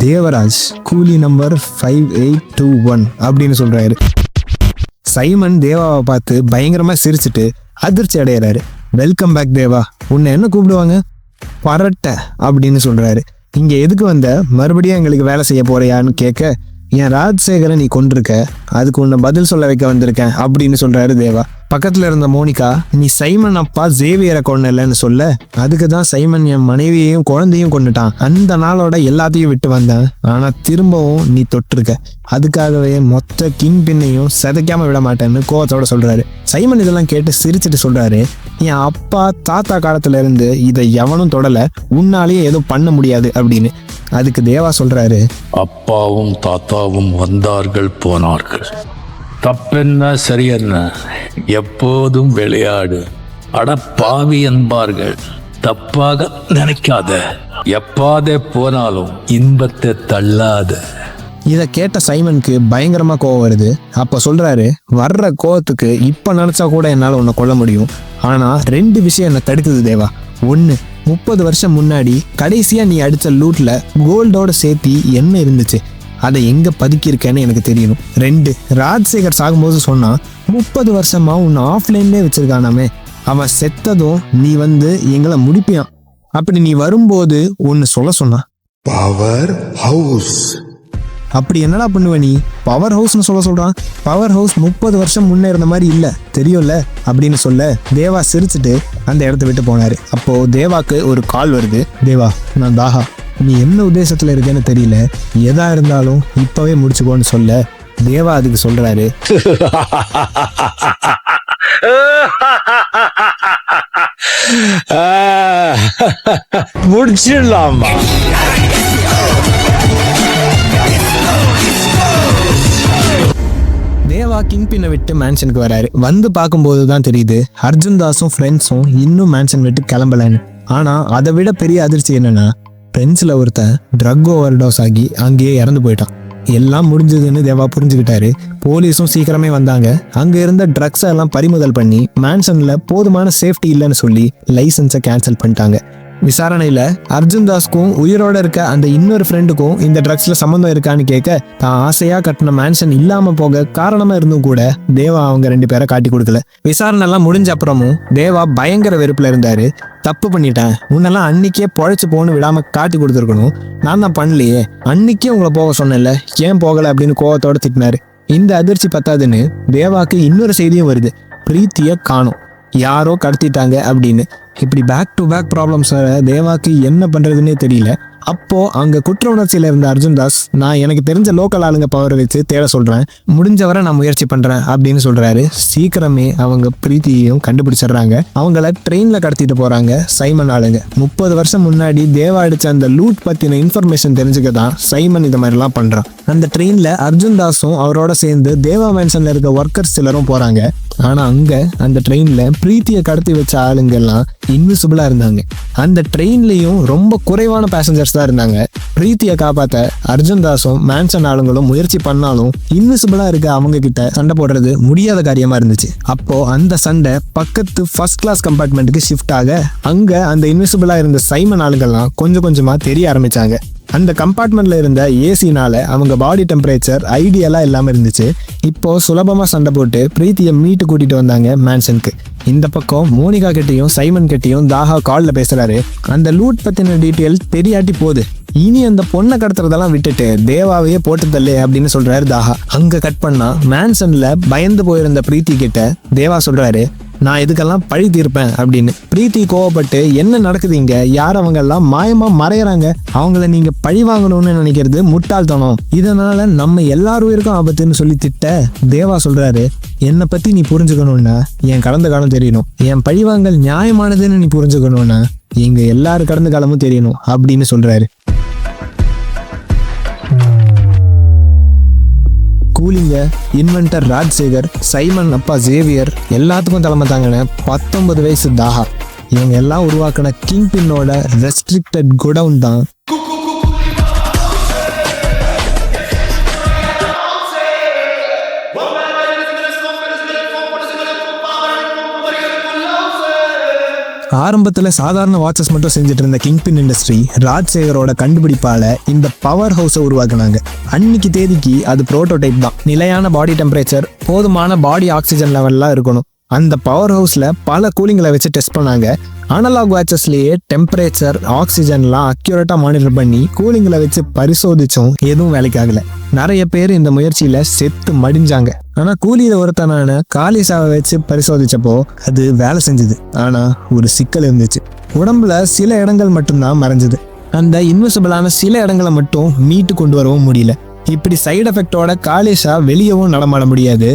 தேவராஜ், கூலி நம்பர் 5821 அப்படின்னு சொல்றாரு. சைமன் தேவாவை பார்த்து பயங்கரமா சிரிச்சுட்டு அதிர்ச்சி அடையிறாரு. வெல்கம் பேக் தேவா, உன்னை என்ன கூப்பிடுவாங்க? பரட்ட அப்படின்னு சொல்றாரு. இங்க எதுக்கு வந்த? மறுபடியும் எங்களுக்கு வேலை செய்ய போறியான்னு கேட்க, என் ராஜசேகரை நீ கொண்டிருக்க, அதுக்கு உன்னை பதில் சொல்ல வைக்க வந்திருக்கேன் அப்படின்னு சொல்றாரு தேவா. பக்கத்துல இருந்த மோனிகா, நீ சைமன் அப்பா ஜேவியரை கொன்னலன்னு சொல்ல, அதுக்கு தான் சைமன் என் மனைவியையும் குழந்தையும் கொண்டுட்டான், அந்த நாளோட எல்லாத்தையும் விட்டு வந்தேன், ஆனா திரும்பவும் நீ தொட்டிருக்க, அதுக்காகவே மொத்த கிங் பின்னையும் சிதைக்காம விட மாட்டேன்னு கோவத்தோட சொல்றாரு. சைமன் இதெல்லாம் கேட்டு சிரிச்சுட்டு சொல்றாரு, என் அப்பா தாத்தா காலத்துல இருந்து இதை எவனும் தொடல, உன்னாலேயே எதுவும் பண்ண முடியாது அப்படின்னு. அதுக்கு தேவா சொல்றாரு, அப்பாவும் தாத்தாவும் வந்தார்கள் போனார்கள், தப்பென்ன சரியென்ன, எப்போதும் விளையாடு, அட பாவி என்பார்கள், தப்பாக நினைக்காத, எப்பாதே போனாலும் இன்பத்தை தள்ளாத. இதை கேட்ட சைமனுக்கு பயங்கரமா கோவம் வருது. அப்ப சொல்றாரு, வர்ற கோவத்துக்கு இப்ப நினைச்சா கூட என்னால உன்னை கொல்ல முடியும், ஆனா 2 விஷயம் என்ன தடுக்குது தேவா. 1, 30 வருஷம் முன்னாடி கடைசியா நீ அடிச்ச லூட்ல கோல்டோட சேர்த்தி என்ன இருந்துச்சு, அதை எங்க பதுக்கியிருக்கேன்னு எனக்கு தெரியணும். 2, ராஜசேகர் சாகும்போது சொன்னா 30 வருஷமா உன்னை ஆஃப்லைன்லேயே வச்சிருக்கானாமே, அவன் செத்ததும் நீ வந்து எங்களை முடிப்பியான், அப்படி நீ வரும்போது ஒன்னு சொல்ல சொன்னா பவர் ஹவுஸ். அப்படி என்னடா பண்ணுவ நீ? பவர் ஹவுஸ்னு சொல்றான். பவர் ஹவுஸ் 30 வருஷம் முன்னே இருந்த மாதிரி இல்ல, தெரியும்ல அப்படின்னு சொல்ல தேவா சிரிச்சுட்டு அந்த இடத்த விட்டு போனாரு. அப்போ தேவாக்கு ஒரு கால் வருது. தேவா, நான் தாஹா, நீ என்ன உத்தேசத்துல இருக்கேன்னு தெரியல, எதா இருந்தாலும் இப்பவே முடிச்சுக்கோன்னு சொல்ல தேவா அதுக்கு சொல்றாரு, முடிச்சிடலாமா? தேவா கிங் பின்னை விட்டு மேன்ஷனுக்கு வராரு. வந்து பார்க்கும்போது தான் தெரியுது அர்ஜுன் தாஸும் ஃப்ரெண்ட்ஸும் இன்னும் மேன்ஷன் விட்டு கிளம்பலன்னு. ஆனா அதை விட பெரிய அதிர்ச்சி என்னன்னா, ஃப்ரெண்ட்ஸ்ல ஒருத்தன் ட்ரக் ஓவர் டோஸ் ஆகி அங்கேயே இறந்து போயிட்டான். எல்லாம் முடிஞ்சதுன்னு தேவா புரிஞ்சுக்கிட்டாரு. போலீஸும் சீக்கிரமே வந்தாங்க. அங்க இருந்த ட்ரக்ஸை எல்லாம் பறிமுதல் பண்ணி மேன்ஷன்ல போதுமான சேஃப்டி இல்லைன்னு சொல்லி லைசன்ஸை கேன்சல் பண்ணிட்டாங்க. விசாரணையில அர்ஜுன் தாஸ்க்கும் உயிரோட இருக்க அந்த இன்னொரு ஃப்ரெண்டுக்கும் இந்த ட்ரக்ஸ்ல சம்மந்தம் இருக்கான்னு கேட்க, தான் ஆசையா கட்டின மேன்ஷன் இல்லாம போக காரணமா இருந்தும் கூட தேவா அவங்க 2 பேரை காட்டி கொடுக்கல. விசாரணை எல்லாம் முடிஞ்ச அப்புறமும் தேவா பயங்கர வெறுப்புல இருந்தாரு. தப்பு பண்ணிட்டேன், உன்னெல்லாம் அன்னைக்கே பொழைச்சு போன்னு விடாம காட்டி கொடுத்துருக்கணும், நான் தான் பண்ணலையே, அன்னைக்கே உங்களை போக சொன்னேன்ல, ஏன் போகல அப்படின்னு கோவத்தோட திட்டினாரு. இந்த அதிர்ச்சி பத்தாதுன்னு தேவாக்கு இன்னொரு செய்தியும் வருது, பிரீத்திய காணோம், யாரோ கடத்திட்டாங்க அப்படின்னு. இப்படி பேக் டு பேக் ப்ராப்ளம்ஸ் தேவாக்கு என்ன பண்றதுன்னே தெரியல. அப்போ அங்க குற்ற உணர்ச்சியில இருந்த அர்ஜுன் தாஸ், நான் எனக்கு தெரிஞ்ச லோக்கல் ஆளுங்க பவரை வச்சு தேட சொல்றேன், முடிஞ்சவரை நான் முயற்சி பண்றேன் அப்படின்னு சொல்றாரு. சீக்கிரமே அவங்க பிரீத்தியையும் கண்டுபிடிச்சிடுறாங்க. அவங்கள ட்ரெயின்ல கடத்திட்டு போறாங்க சைமன் ஆளுங்க. 30 வருஷம் முன்னாடி தேவா அடிச்ச அந்த லூட் பத்தின இன்ஃபர்மேஷன் தெரிஞ்சுக்க தான் சைமன் இந்த மாதிரி எல்லாம் பண்றான். அந்த ட்ரெயின்ல அர்ஜுன் தாஸும் அவரோட சேர்ந்து தேவா மேன்ஷன்ல இருக்க ஒர்க்கர்ஸ் சிலரும் போறாங்க. ஆனா அங்க அந்த ட்ரெயின்ல பிரீத்தியை கடத்தி வச்ச ஆளுங்க எல்லாம் இன்விசிபிளா இருந்தாங்க. அந்த ட்ரெயின்லயும் ரொம்ப குறைவான பேசஞ்சர்ஸ் தான் இருந்தாங்க. பிரீத்தியை காப்பாத்த அர்ஜுன் தாஸும் மேன்ஷன் ஆளுங்களும் முயற்சி பண்ணாலும் இன்விசிபிளா இருக்க அவங்க கிட்ட சண்டை போடுறது முடியாத காரியமா இருந்துச்சு. அப்போ அந்த சண்டை பக்கத்து ஃபர்ஸ்ட் கிளாஸ் கம்பார்ட்மெண்ட்டுக்கு ஷிஃப்ட் ஆக அங்க அந்த இன்விசிபிளா இருந்த சைமன் ஆளுங்கள்லாம் கொஞ்சம் கொஞ்சமா தெரிய ஆரம்பிச்சாங்க. அந்த கம்பார்ட்மெண்ட்ல இருந்த ஏசினால அவங்க பாடி டெம்பரேச்சர் ஐடியலா இல்லாம இருந்துச்சு. இப்போ சுலபமா சண்டை போட்டு பிரீத்தியை மீட்டு கூட்டிட்டு வந்தாங்க மேன்சனுக்கு. இந்த பக்கம் மோனிகா கிட்டையும் சைமன் கிட்டையும் தாஹா கால்ல பேசுறாரு. அந்த லூட் பத்தின டீட்டெயில் தெரியாட்டி போகுது, இனி அந்த பொண்ணை கடத்துறதெல்லாம் விட்டுட்டு தேவாவையே போட்டு தள்ளு அப்படின்னு சொல்றாரு தாஹா. அங்க கட் பண்ணா மேன்சன்ல பயந்து போயிருந்த பிரீத்தி கிட்ட தேவா சொல்றாரு, நான் இதுக்கெல்லாம் பழி தீர்ப்பேன் அப்படின்னு. பிரீத்தி கோவப்பட்டு, என்ன நடக்குது இங்க, யார் அவங்க எல்லாம் மாயமா மறையறாங்க, அவங்கள நீங்க பழி வாங்கணும்னு நினைக்கிறது முட்டாள்தனம், இதனால நம்ம எல்லார் உயிருக்கும் ஆபத்துன்னு சொல்லி திட்ட தேவா சொல்றாரு, என்னை பத்தி நீ புரிஞ்சுக்கணும்னா என் கடந்த காலம் தெரியணும், என் பழிவாங்கல் நியாயமானதுன்னு நீ புரிஞ்சுக்கணும்னா எங்க எல்லாரும் கடந்த காலமும் தெரியணும் அப்படின்னு சொல்றாரு. கூலிங்க இன்வென்டர் ராஜ்சேகர், சைமன் அப்பா ஜேவியர் எல்லாத்துக்கும் தலைமை தாங்கின 19 வயசு தாஹா, இவங்க எல்லாம் உருவாக்கின கிங் பின்னோட ரெஸ்ட்ரிக்டட் குடவுன் தான் ஆரம்பத்துல சாதாரண வாட்சஸ் மட்டும் செஞ்சுட்டு இருந்த கிங்பின் இண்டஸ்ட்ரி ராஜ்சேகரோட கண்டுபிடிப்பால இந்த பவர் ஹவுஸை உருவாக்குனாங்க. அன்னைக்கு தேதிக்கு அது புரோட்டோடைப் தான். நிலையான பாடி டெம்பரேச்சர், போதுமான பாடி ஆக்சிஜன் லெவல்லாம் இருக்கணும். அந்த பவர் ஹவுஸ்ல பல கூலிங்களை வச்சு டெஸ்ட் பண்ணாங்க. அனலாக் வாட்சஸ்லயே டெம்பரேச்சர், ஆக்சிஜன்லாம் அக்யூரேட்டா மானிட்டர் பண்ணி கூலிங்களை வச்சு பரிசோதிச்சும் எதுவும் வேலைக்கு ஆகல. நிறைய பேர் இந்த முயற்சியில செத்து மடிஞ்சாங்க. ஆனா கூலியில ஒருத்தனான காலிசாவை வச்சு பரிசோதிச்சப்போ அது வேலை செஞ்சது. ஆனா ஒரு சிக்கல் இருந்துச்சு, உடம்புல சில இடங்கள் மட்டும்தான் மறைஞ்சது. அந்த இன்விசிபிளான சில இடங்களை மட்டும் மீட்டு கொண்டு வரவும் முடியல. இப்படி சைடு எஃபெக்டோட காலிசா வெளியவும் நடமாட முடியாது.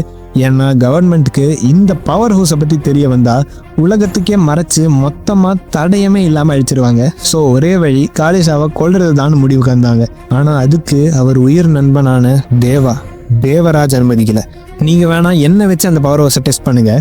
ஏன்னா கவர்மெண்ட்டுக்கு இந்த பவர் ஹவுஸை பற்றி தெரிய வந்தா உலகத்துக்கே மறைச்சு மொத்தமா தடயமே இல்லாம அழிச்சிருவாங்க. ஸோ ஒரே வழி காலிசாவை கொல்றது தான் முடிவுக்கு வந்தாங்க. ஆனா அதுக்கு அவர் உயிர் நண்பனான தேவராஜ் அனுமதிக்கல. நீங்க வேணா என்ன வச்சு அந்த பவர் ஹவுஸை டெஸ்ட் பண்ணுங்க,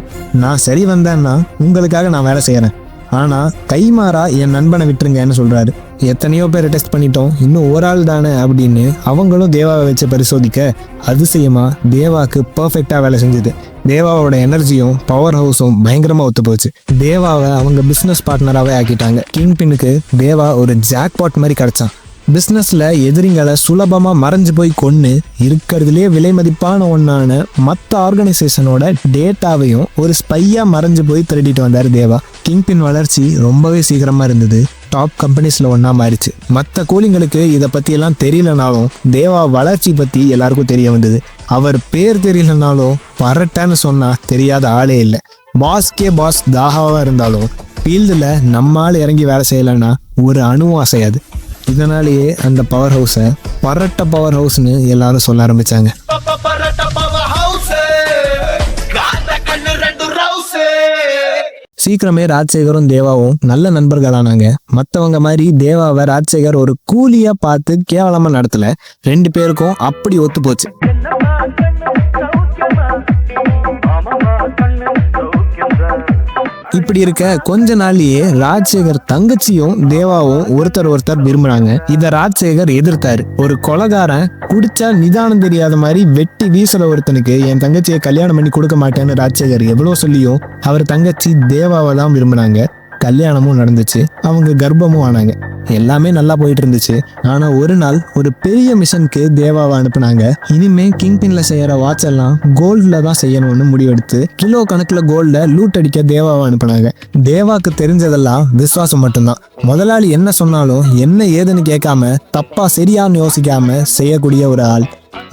நான் சரி வந்தேன்னா உங்களுக்காக நான் வேலை செய்யறேன், ஆனா கைமாறா என் நண்பனை விட்டுருங்கன்னு சொல்றாரு. எத்தனையோ பேரை டெஸ்ட் பண்ணிட்டோம், இன்னும் ஒரு ஆள் தானே அப்படின்னு அவங்களும் தேவாவை வச்சு பரிசோதிக்க அதிசயமா தேவாக்கு பர்ஃபெக்டா வேலை செஞ்சது. தேவாவோட எனர்ஜியும் பவர் ஹவுஸும் பயங்கரமா ஒத்து போச்சு. தேவாவை அவங்க பிசினஸ் பார்ட்னராகவே ஆக்கிட்டாங்க. கிங் பின்னுக்கு தேவா ஒரு ஜாக்பாட் மாதிரி கிடைச்சான். பிஸ்னஸ்ல எதிரிங்களை சுலபமா மறைஞ்சு போய் கொன்னு இருக்கிறதுலே விலை மதிப்பான ஒன்னான மற்ற ஆர்கனைசேஷனோட டேட்டாவையும் ஒரு ஸ்பையா மறைஞ்சு போய் திருடிட்டு வந்தாரு தேவா. கிங்பின் வளர்ச்சி ரொம்பவே சீக்கிரமா இருந்தது. டாப் கம்பெனிஸ்ல ஒன்னா மாறிச்சு. மற்ற கூலிங்களுக்கு இதை பத்தி எல்லாம் தெரியலனாலும் தேவா வளர்ச்சி பத்தி எல்லாருக்கும் தெரிய வந்தது. அவர் பேர் தெரியலனாலும் பரட்டன்னு சொன்னா தெரியாத ஆளே இல்லை. பாஸ்கே பாஸ் தாஹாவா இருந்தாலும் ஃபீல்டுல நம்மால் இறங்கி வேலை செய்யலைன்னா ஒரு அணுவும் அசையாது. இதனாலேயே அந்த பவர் ஹவுஸை பரட்ட பவர் ஹவுஸ்னு எல்லாரும் சொல்ல ஆரம்பிச்சாங்க. சீக்கிரமே ராஜ்சேகரும் தேவாவும் நல்ல நண்பர்களானாங்க. மற்றவங்க மாதிரி தேவாவை ராஜ்சேகர் ஒரு கூலியா பார்த்து கேவலமா நடத்தல. 2 பேருக்கும் அப்படி ஒத்து போச்சு. இப்படி இருக்க கொஞ்ச நாள்லயே ராஜ்சேகர் தங்கச்சியும் தேவாவும் ஒருத்தர் விரும்புறாங்க. இத ராஜ்சேகர் எதிர்த்தாரு. ஒரு கொலைகாரன் குடிச்சா நிதானம் தெரியாத மாதிரி வெட்டி வீசல ஒருத்தனுக்கு என் தங்கச்சியை கல்யாணம் பண்ணி கொடுக்க மாட்டேன்னு ராஜ்சேகர் எவ்வளவு சொல்லியும் அவர் தங்கச்சி தேவாவை தான் விரும்பினாங்க. கல்யாணமும் நடந்துச்சு, அவங்க கர்ப்பமும் ஆனாங்க. எல்லாமே நல்லா போயிட்டு இருந்துச்சு. ஆனா ஒரு நாள் ஒரு பெரிய மிஷனுக்கு தேவாவை அனுப்புனாங்க. இனிமே கிங்பின்ல செய்யற வாட்ச் எல்லாம் கோல்ட்ல தான் செய்யணும்னு முடிவெடுத்து கிலோ கணக்குல கோல்ட லூட் அடிக்க தேவாவை அனுப்புனாங்க. தேவாக்கு தெரிஞ்சதெல்லாம் விசுவாசம் மட்டும்தான். முதலாளி என்ன சொன்னாலும் என்ன ஏதுன்னு கேட்காம தப்பா சரியான்னு யோசிக்காம செய்யக்கூடிய ஒரு ஆள்.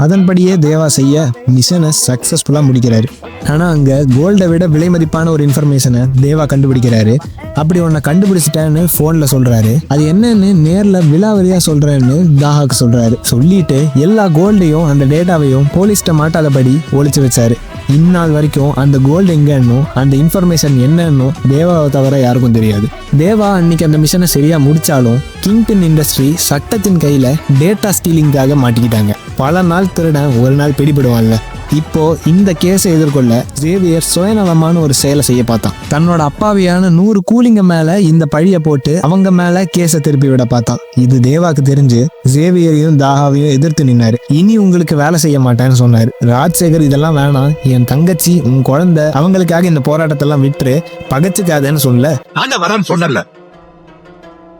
அதன்படியே தேவா செய்ய மிஷனை சக்சஸ்ஃபுல்லா முடிக்கிறாரு. ஆனா அங்க கோல்டை விட விலை மதிப்பான ஒரு இன்ஃபர்மேஷனை தேவா கண்டுபிடிக்கிறாரு. அப்படி ஒன்ன கண்டுபிடிச்சிட்டேன்னு போன்ல சொல்றாரு. அது என்னன்னு நேர்ல விலாவரியா சொல்றேன்னு தாஹாக்கு சொல்றாரு. சொல்லிட்டு எல்லா கோல்டையும் அந்த டேட்டாவையும் போலீஸ்ட மாட்டாதபடி ஒளிச்சு வச்சாரு. இந்நாள் வரைக்கும் அந்த கோல்டு எங்கன்னு அந்த இன்ஃபர்மேஷன் என்னன்னு தேவாவை தவிர யாருக்கும் தெரியாது. தேவா அன்னைக்கு அந்த மிஷனை சரியா முடிச்சாலும் கிங்பின் இண்டஸ்ட்ரி சட்டத்தின் கையில டேட்டா ஸ்டீலிங்காக மாட்டிக்கிட்டாங்க. பல நாள் திருடன் ஒரு நாள் பிடிபடுவான்ல. இப்போ இந்த கேஸை எதிர்கொள்ள ஜேவியர் சுயநலமான ஒரு செயலை செய்ய பார்த்தான். தன்னோட அப்பாவியான 100 கூலிங்க மேல இந்த பழிய போட்டு அவங்க மேல கேஸை திருப்பி விட பார்த்தான். இது தேவாக்கு தெரிஞ்சு ஜேவியரையும் தாஹாவையும் எதிர்த்து நின்னாரு. இனி உங்களுக்கு வேலை செய்ய மாட்டேன்னு சொன்னாரு. ராஜ்சேகர் இதெல்லாம் வேணாம், என் தங்கச்சி உன் குழந்தை அவங்களுக்காக இந்த போராட்டத்தெல்லாம் விட்டுரு, பகச்சுக்காதேன்னு சொல்ல. நான் வரேன்னு சொன்னல,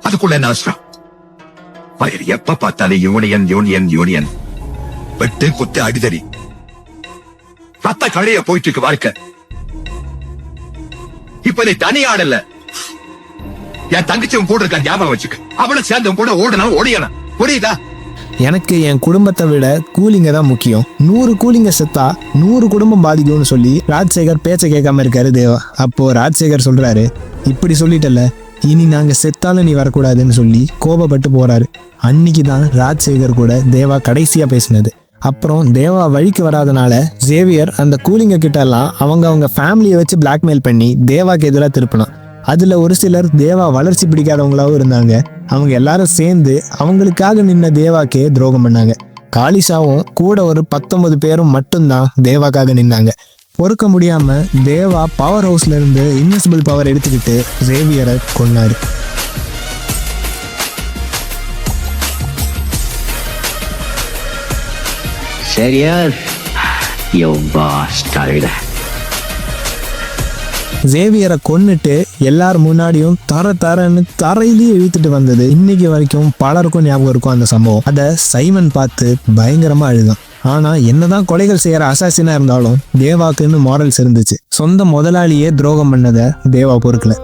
அதுக்குள்ள என்ன அவசரம்? பயிர் எப்ப பார்த்தாலும் யூனியன் யூனியன் யூனியன். வெட்டு குத்து அடிதடி ரத்த கழைய போயிட்டு இருக்கு வாழ்க்கை. இப்ப நீ தனியாடல, என் தங்கச்சி உன் கூட இருக்க ஞாபகம் வச்சுக்க. அவளும் சேர்ந்து உன் கூட ஓடணும் ஓடியணும். புரியுதா? எனக்கு என் குடும்பத்தை விட கூலிங்க தான் முக்கியம். 100 கூலிங்க செத்தா 100 குடும்பம் பாதிக்கும்னு சொல்லி ராஜசேகர் பேச்ச கேட்காம இருக்காரு தேவா. அப்போ ராஜசேகர் சொல்றாரு, இப்படி சொல்லிட்டல, இனி நாங்க செத்தாலும் நீ வரக்கூடாதுன்னு சொல்லி கோபப்பட்டு போறாரு. அன்னைக்கு தான் ராஜசேகர் கூட தேவா கடைசியா பேசினது. அப்புறம் தேவா வழிக்கு வராதனால ஜேவியர் அந்த கூலிங்க கிட்ட எல்லாம் அவங்க ஃபேமிலியை வச்சு பிளாக்மெயில் பண்ணி தேவாக்கு எதிராக திருப்பினான். அதுல ஒரு சிலர் தேவா வளர்ச்சி பிடிக்காதவங்களாவும் இருந்தாங்க. அவங்க எல்லாரும் சேர்ந்து அவங்களுக்காக நின்ன தேவாக்கே துரோகம் பண்ணாங்க. காளிஷாவும் கூட ஒரு 19 பேரும் மட்டும்தான் தேவாக்காக நின்னாங்க. பொறுக்க முடியாம தேவா பவர் ஹவுஸ்ல இருந்து இன்விசிபிள் பவர் எடுத்துக்கிட்டு ஜேவியரை கொன்னாரு. Serious? You bastard. ஜேவியரை கொன்னுட்டு எல்லார் முன்னாடியும் தரன்னு தரையிலேயே இழுத்துட்டு வந்தது இன்னைக்கு வரைக்கும் பலருக்கும் ஞாபகம் இருக்கும். அந்த சம்பவம் அதை சைமன் பார்த்து பயங்கரமா அழுதான். ஆனா என்னதான் கொலைகள் செய்யற அசாசினா இருந்தாலும் தேவாக்குன்னு மாரல்ஸ் இருந்துச்சு. சொந்த முதலாளியே துரோகம் பண்ணதை தேவா பொறுக்கல.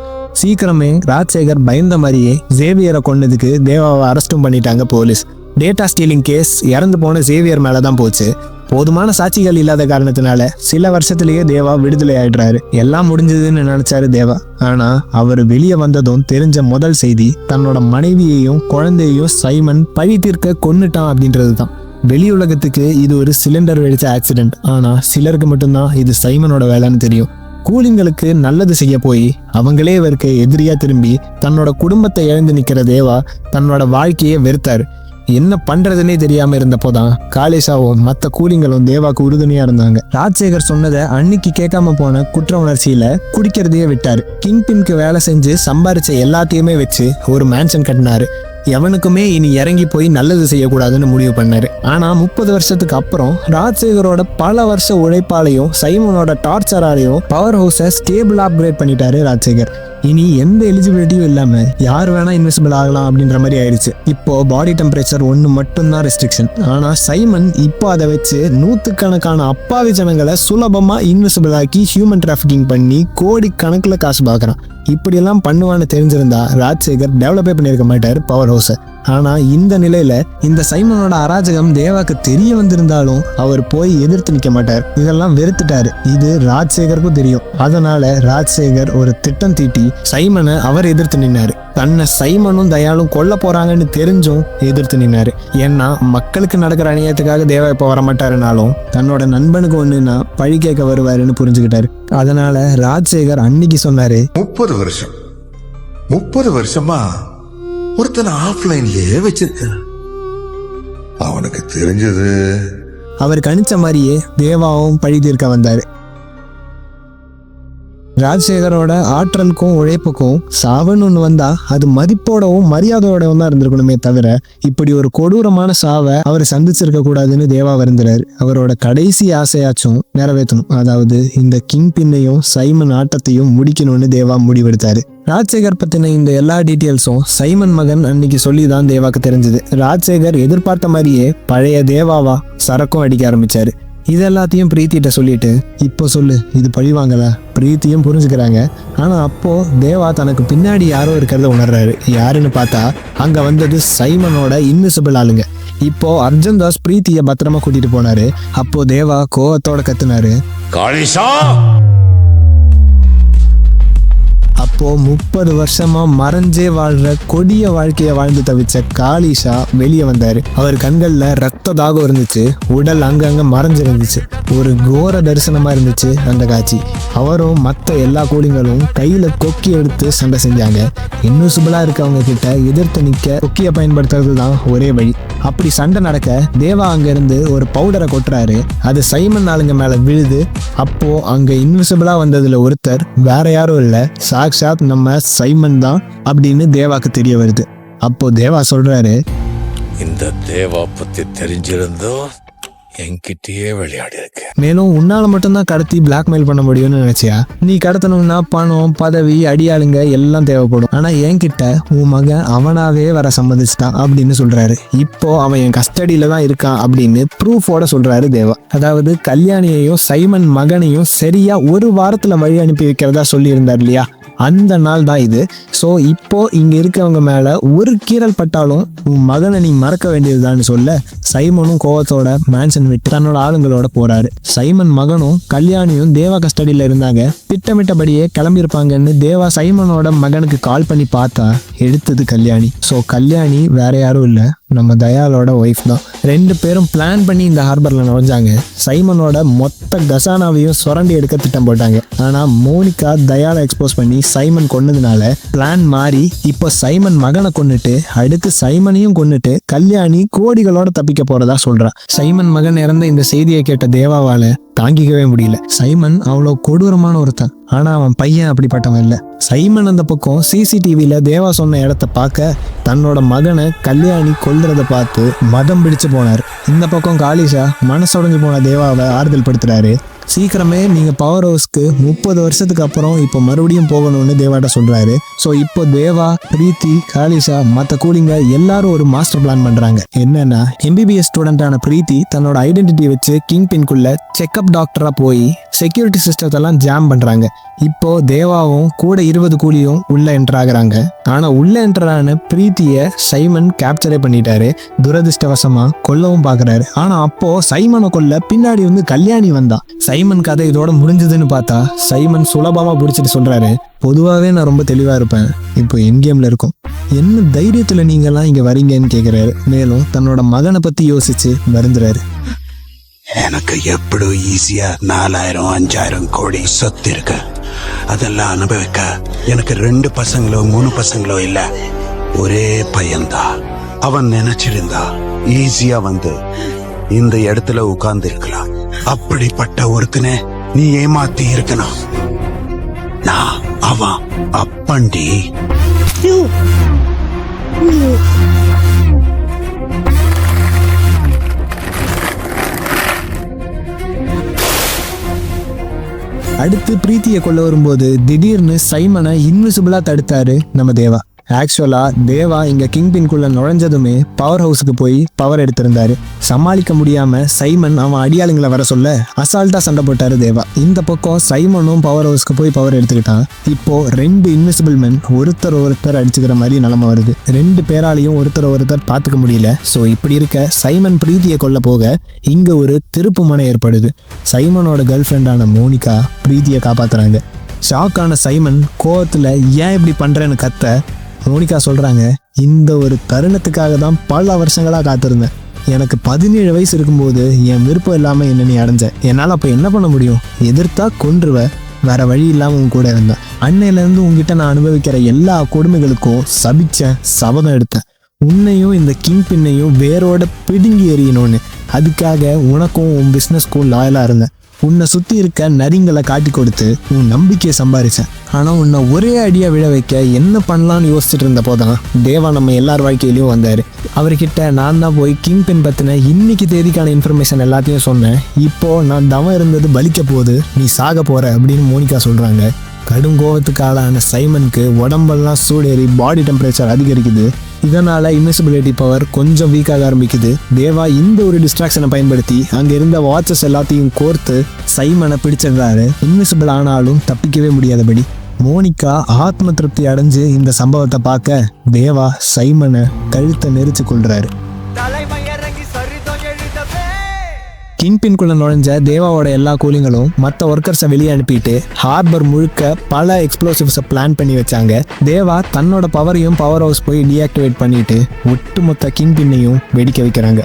சீக்கிரமே ராஜசேகர் பயந்த மாதிரியே ஜேவியரை கொன்னதுக்கு தேவாவை அரெஸ்டும் பண்ணிட்டாங்க போலீஸ். டேட்டா ஸ்டீலிங் கேஸ் இறந்து போன ஜேவியர் மேலதான் போச்சு. போதுமான சாட்சிகள் இல்லாத காரணத்தினால சில வருஷத்திலேயே தேவா விடுதலை ஆயிடுறாரு. எல்லாம் முடிஞ்சதுன்னு நினைச்சாரு தேவா. ஆனா அவர் வெளியே வந்ததும் தெரிஞ்ச முதல் செய்தி தன்னோட மனைவியையும் குழந்தையையும் சைமன் பழி தீர்க்க கொன்னுட்டான் அப்படின்றது தான். வெளி உலகத்துக்கு இது ஒரு சிலிண்டர் வெடிச்ச ஆக்சிடென்ட். ஆனா சிலருக்கு மட்டும்தான் இது சைமனோட வேலைன்னு தெரியும். கூலிங்களுக்கு நல்லது செய்ய போய் அவங்களே இவருக்கு எதிரியா திரும்பி தன்னோட குடும்பத்தை இழந்து நிக்கிற தேவா தன்னோட வாழ்க்கையை வெறுத்தாரு. என்ன பண்றதுன்னே தெரியாம இருந்தப்போதான் காளிஷாவும் மற்ற கூலிங்களும் தேவாக்கு உறுதுணையா இருந்தாங்க. ராஜசேகர் சொன்னதை அன்னைக்கு கேட்காம போன குற்ற உணர்ச்சியில குடிக்கிறதையே விட்டாரு. கிங் பின்க்கு வேலை செஞ்சு சம்பாரிச்ச எல்லாத்தையுமே வச்சு ஒரு மேன்ஷன் கட்டினாரு. எவனுக்குமே இனி இறங்கி போய் நல்லது செய்யக்கூடாதுன்னு முடிவு பண்ணாரு. ஆனா 30 வருஷத்துக்கு அப்புறம் ராஜசேகரோட பல வருஷ உழைப்பாலையும் சைமனோட டார்ச்சராலையும் பவர் ஹவுஸை ஸ்டேபிள் அப்கிரேட் பண்ணிட்டாரு ராஜசேகர். இனி எந்த எலிஜிபிலிட்டியும் இல்லாம யார் வேணா இன்விசிபிள் ஆகலாம் அப்படின்ற மாதிரி ஆயிடுச்சு. இப்போ பாடி டெம்பரேச்சர் 1 மட்டும்தான் ரெஸ்ட்ரிக்ஷன். ஆனா சைமன் இப்போ அதை வச்சு 100கணக்கான அப்பாவி ஜனங்களை சுலபமா இன்விசிபிள் ஆக்கி ஹியூமன் டிராஃபிக்கிங் பண்ணி கோடி கணக்குல காசு பார்க்கறான். இப்படியெல்லாம் பண்ணுவான்னு தெரிஞ்சிருந்தா ராஜசேகர் டெவலப்பே பண்ணியிருக்க மாட்டார் பவர் ஹவுஸை. ஆனா இந்த நிலையில இந்த சைமனோட அராஜகம் தேவாக்கு தெரிய வந்திருந்தாலும் அவர் போய் எதிர்த்து நிற்க மாட்டார். இதெல்லாம் வெறுத்துட்டாரு. இது ராஜசேகருக்கும் தெரியும். அதனால ராஜசேகர் ஒரு திட்டம் தீட்டி சைமனை அவர் எதிர்த்து நின்னாரு. தன்னை சைமனும் தயாலும் கொல்ல போறாங்கன்னு தெரிஞ்சும் எதிர்த்து நின்னாரு. ஏன்னா மக்களுக்கு நடக்கிற அநியாயத்துக்காக தேவா இப்ப வரமாட்டாருனாலும் தன்னோட நண்பனுக்கு ஒண்ணுன்னா பழி கேட்க வருவாருன்னு புரிஞ்சுக்கிட்டாரு. அதனால ராஜசேகர் அன்னைக்கு சொன்னாரு, 30 வருஷமா ஒருத்தனை ஆஃப்லைன்லயே வச்சிருக்க. அவனுக்கு தெரிஞ்சது. அவர் கணிச்ச மாதிரியே தேவாவும் பழி தீர்க்க வந்தாரு. ராஜசேகரோட ஆற்றலுக்கும் உழைப்புக்கும் சாவுன்னு ஒன்று வந்தா அது மதிப்போடவும் மரியாதையோடவும் தான் இருந்திருக்கணுமே தவிர இப்படி ஒரு கொடூரமான சாவை அவர் சந்திச்சிருக்க கூடாதுன்னு தேவா வருந்துறாரு. அவரோட கடைசி ஆசையாச்சும் நிறைவேற்றணும். அதாவது இந்த கிங் பின்னையும் சைமன் ஆட்டத்தையும் முடிக்கணும்னு தேவா முடிவெடுத்தாரு. ராஜசேகர் பத்தின இந்த எல்லா டீட்டெயில்ஸும் சைமன் மகன் அன்னைக்கு சொல்லி தான் தேவாக்கு தெரிஞ்சது. ராஜசேகர் எதிர்பார்த்த மாதிரியே பழைய தேவாவா சரக்கும் அடிக்க ஆரம்பிச்சாரு. இது எல்லாத்தையும் பிரீத்திட்ட சொல்லிட்டு, இப்போ சொல்லு, இது பழிவாங்கல. பிரீத்தியும் புரிஞ்சுக்கிறாங்க. ஆனா அப்போ தேவா தனக்கு பின்னாடி யாரோ இருக்கிறத உணர்றாரு. யாருன்னு பார்த்தா அங்க வந்தது சைமனோட இன்விசிபிள் ஆளுங்க. இப்போ அர்ஜுன் தாஸ் பிரீத்திய பத்திரமா கூட்டிட்டு போனாரு. அப்போ தேவா கோவத்தோட கத்துனாரு, காளிஷா! அப்போ 30 வருஷமா மறைஞ்சே வாழ்ற கொடிய வாழ்க்கைய வாழ்ந்து தவிச்ச காளிஷா வெளியே வந்தாரு. அவர் கண்கள்ல ரத்த தாகம் இருந்துச்சு. உடல் அங்கங்க மறைஞ்சிருந்துச்சு. ஒரு கோர தரிசனமா இருந்துச்சு அந்த காட்சி. அவரும் மற்ற எல்லா கூலிங்களும் கையில கொக்கி எடுத்து சண்டை செஞ்சாங்க. இன்விசிபிளா இருக்கவங்க கிட்ட எதிர்த்து நிக்க கொக்கியை பயன்படுத்துறது தான் ஒரே வழி. அப்படி சண்டை நடக்க தேவா அங்க இருந்து ஒரு பவுடரை கொட்டுறாரு. அது சைமன் ஆளுங்க மேல விழுது. அப்போ அங்க இன்விசிபிளா வந்ததுல ஒருத்தர் வேற யாரும் இல்ல, சாக்ஷாத் நம்ம சைமன் தான் அப்படின்னு தேவாக்கு தெரிய வருது. அப்போ தேவா சொல்றாரு, இந்த தேவா பத்தி தெரிஞ்சிருந்தோ என்கிட்டயே விளையாடி இருக்கு. மேலும் உன்னால மட்டும்தான் கடத்தி பிளாக்மெயில் பண்ண முடியும்னு நினைச்சியா? நீ கடத்தணும்னா பணம், பதவி, அடியாளுங்க எல்லாம் தேவைப்படும். ஆனா என்கிட்ட உன் மகன் அவனாவே வர சம்மதிச்சிட்டான் அப்படின்னு சொல்றாரு. இப்போ அவன் என் கஸ்டடியில தான் இருக்கான் அப்படின்னு ப்ரூஃபோட சொல்றாரு தேவா. அதாவது கல்யாணியையும் சைமன் மகனையும் சரியா ஒரு வாரத்துல வழி அனுப்பி வைக்கிறதா சொல்லி இருந்தார் இல்லையா, அந்த நாள் தான் இது. ஸோ இப்போ இங்க இருக்கவங்க மேல ஒரு கீறல் பட்டாலும் உன் மகனை நீ மறக்க வேண்டியதுதான்னு சொல்ல சைமனும் கோவத்தோட மேன்சன் விட்டு தன்னோட ஆளுங்களோட போறாரு. சைமன் மகனும் கல்யாணியும் தேவா கஸ்டடியில இருந்தாங்க. திட்டமிட்டபடியே கிளம்பியிருப்பாங்கன்னு தேவா சைமனோட மகனுக்கு கால் பண்ணி பார்த்தா எடுத்தது கல்யாணி. ஸோ கல்யாணி வேற யாரும் இல்லை, நம்ம தயாலோட ஒய்ஃப் தான். 2 பேரும் பிளான் பண்ணி இந்த ஹார்பர்ல நுழைஞ்சாங்க. சைமனோட மொத்த கசானாவையும் சுரண்டி எடுக்க திட்டம் போட்டாங்க. ஆனா மோனிகா தயாலை எக்ஸ்போஸ் பண்ணி சைமன் கொன்னதுனால பிளான் மாறி இப்போ சைமன் மகனை கொன்னுட்டு அடுத்து சைமனையும் கொன்னுட்டு கல்யாணி கோடிகளோட தப்பிக்க போறதா சொல்றான். சைமன் மகன் இறந்த இந்த செய்தியை கேட்ட தேவாவால தாங்கிக்கவே முடியல. சைமன் அவ்வளோ கொடூரமான ஒருத்தன், ஆனா அவன் பையன் அப்படிப்பட்டவன் இல்லை. சைமன் அந்த பக்கம் சிசிடிவில தேவா சொன்ன இடத்த பார்க்க தன்னோட மகனை கல்யாணி கொல்றத பார்த்து மதம் பிடிச்சு போனார். இந்த பக்கம் காளிஷா மனசுடைஞ்சு போன தேவாவை ஆறுதல் படுத்துறாரு. சீக்கிரமே நீங்க பவர் ஹவுஸ்க்கு 30 வருஷத்துக்கு அப்புறம் இப்போ மறுபடியும் போகணும்னு தேவாட்ட சொல்றாரு. ஸோ இப்போ தேவா, பிரீத்தி, காளிஷா, மற்ற கூலிங்க எல்லாரும் ஒரு மாஸ்டர் பிளான் பண்றாங்க. என்னன்னா எம்பிபிஎஸ் ஸ்டூடெண்டான பிரீத்தி தன்னோட ஐடென்டிட்டி வச்சு கிங் பின்குள்ள செக்அப் டாக்டரா போய் செக்யூரிட்டி சிஸ்டத்தெல்லாம் ஜாம் பண்றாங்க. இப்போ தேவாவும் கூட 20 கூலியும் உள்ள என்டர் ஆகுறாங்க. ஆனா உள்ள என்டரான பிரீத்திய சைமன் கேப்சரே பண்ணிட்டாரு. துரதிருஷ்டவசமா கொல்லவும் பாக்குறாரு. ஆனா அப்போ சைமனை கொல்ல பின்னாடி வந்து கல்யாணி வந்தா. சைமன் கதை இதோட முடிஞ்சதுன்னு பார்த்தா சைமன் சுலபமா பிடிச்சிட்டு சொல்றாரு, பொதுவாகவே நான் ரொம்ப தெளிவா இருப்பேன், இப்போ என் கேம்ல இருக்கும், என்ன தைரியத்துல நீங்கெல்லாம் இங்க வரீங்கன்னு கேக்குறாரு. மேலும் தன்னோட மகனை பத்தி யோசிச்சு வருந்துறாரு. எனக்கு எப்படி ஈஸியா 4000-5000 கோடி சொத்து இருக்கு. அதெல்லாம் அனுபவிக்க எனக்கு 2 பசங்களோ 3 பசங்களோ இல்ல, ஒரே பையன்தான். அவன் நினைச்சிருந்தா ஈஸியா வந்து இந்த இடத்துல உட்கார்ந்து இருக்கலாம். அப்படிப்பட்ட ஒருத்தனை நீ ஏமாத்தி இருக்கணும். நான் அவன் அப்பண்டி. அடுத்து பிரீத்தியை கொள்ள வரும்போது திடீர்னு சைமனை இன்விசிபிளா தடுத்தாரு நம்ம தேவா. ஆக்சுவலா தேவா இங்க கிங் பின்குள்ள நுழைஞ்சதுமே பவர் ஹவுஸுக்கு போய் பவர் எடுத்திருந்தாரு. சமாளிக்க முடியாம சைமன் அவன் அடியாளுங்களை வர சொல்ல அசால்ட்டா சண்டை போட்டாரு தேவா. இந்த பக்கம் சைமனும் பவர் ஹவுஸ்க்கு போய் பவர் எடுத்துக்கிட்டான். இப்போ 2 இன்விசிபிள் மென் ஒருத்தர் அடிச்சுக்கிற மாதிரி நிலைமை வருது. 2 பேராலையும் ஒருத்தர் பார்த்துக்க முடியல. ஸோ இப்படி இருக்க சைமன் பிரீத்தியை கொல்ல போக இங்க ஒரு திருப்பு முனை ஏற்படுது. சைமனோட கேர்ள் ஃப்ரெண்டான மோனிகா பிரீத்தியை காப்பாத்துறாங்க. ஷாக்கான சைமன் கோவத்துல ஏன் இப்படி பண்றேன்னு கத்த மோனிகா சொல்றாங்க, இந்த ஒரு தருணத்துக்காக தான் பல வருஷங்களா காத்திருந்தேன். எனக்கு 17 வயசு இருக்கும்போது என் விருப்பம் இல்லாம என்ன நீ அடைஞ்ச, என்னால் அப்போ என்ன பண்ண முடியும், எதிர்த்தா கொன்றுவ, வேற வழி இல்லாம உன் கூட இருந்தேன். அன்னையிலேருந்து உங்ககிட்ட நான் அனுபவிக்கிற எல்லா கொடுமைகளுக்கும் சபிச்சேன், சபதம் எடுத்தேன், உன்னையும் இந்த கிங் பின்னையும் வேரோட பிடுங்கி எறியணும்னு. அதுக்காக உனக்கும் உன் பிஸ்னஸ்க்கும் லாயலா இருந்தேன். உன்னை சுத்தி இருக்க நரிங்களை காட்டி கொடுத்து உன் நம்பிக்கையை சம்பாதிச்சேன். ஆனா உன்னை ஒரே அடியா விழ வைக்க என்ன பண்ணலான்னு யோசிச்சுட்டு இருந்தப்போதான் தேவா நம்ம எல்லார் வாழ்க்கையிலயும் வந்தாரு. அவர்கிட்ட நான் தான் போய் கிங் பின் பத்தின இன்னைக்கு தேதிக்கான இன்ஃபர்மேஷன் எல்லாத்தையும் சொன்னேன். இப்போ நான் தவம் இருந்தது பலிக்க போகுது, நீ சாக போற அப்படின்னு மோனிகா சொல்றாங்க. கடும் கோவத்துக்கு ஆளான சைமனுக்கு உடம்பெல்லாம் சூடேறி பாடி டெம்பரேச்சர் அதிகரிக்குது. இதனால இன்விசிபிலிட்டி பவர் கொஞ்சம் வீக்காக ஆரம்பிக்குது. தேவா இந்த ஒரு டிஸ்ட்ராக்ஷனை பயன்படுத்தி அங்க இருந்த வாட்சஸ் எல்லாத்தையும் கோர்த்து சைமனை பிடிச்சிடுறாரு. இன்விசிபிள் ஆனாலும் தப்பிக்கவே முடியாதபடி. மோனிகா ஆத்ம திருப்தி அடைஞ்சு இந்த சம்பவத்தை பார்க்க தேவா சைமனை கழுத்தை நெரிச்சு கொள்றாரு. கிங் பின்குள்ள நுழைஞ்ச தேவாவோட எல்லா கூலிங்களும் மற்ற ஒர்க்கர்ஸை வெளியே அனுப்பிட்டு ஹார்பர் முழுக்க பல எக்ஸ்ப்ளோசிவ்ஸை பிளான் பண்ணி வச்சாங்க. தேவா தன்னோட பவரையும் பவர் ஹவுஸ் போய் டீஆக்டிவேட் பண்ணிட்டு ஒட்டுமொத்த கிங் பின்னையும் வெடிக்க வைக்கிறாங்க.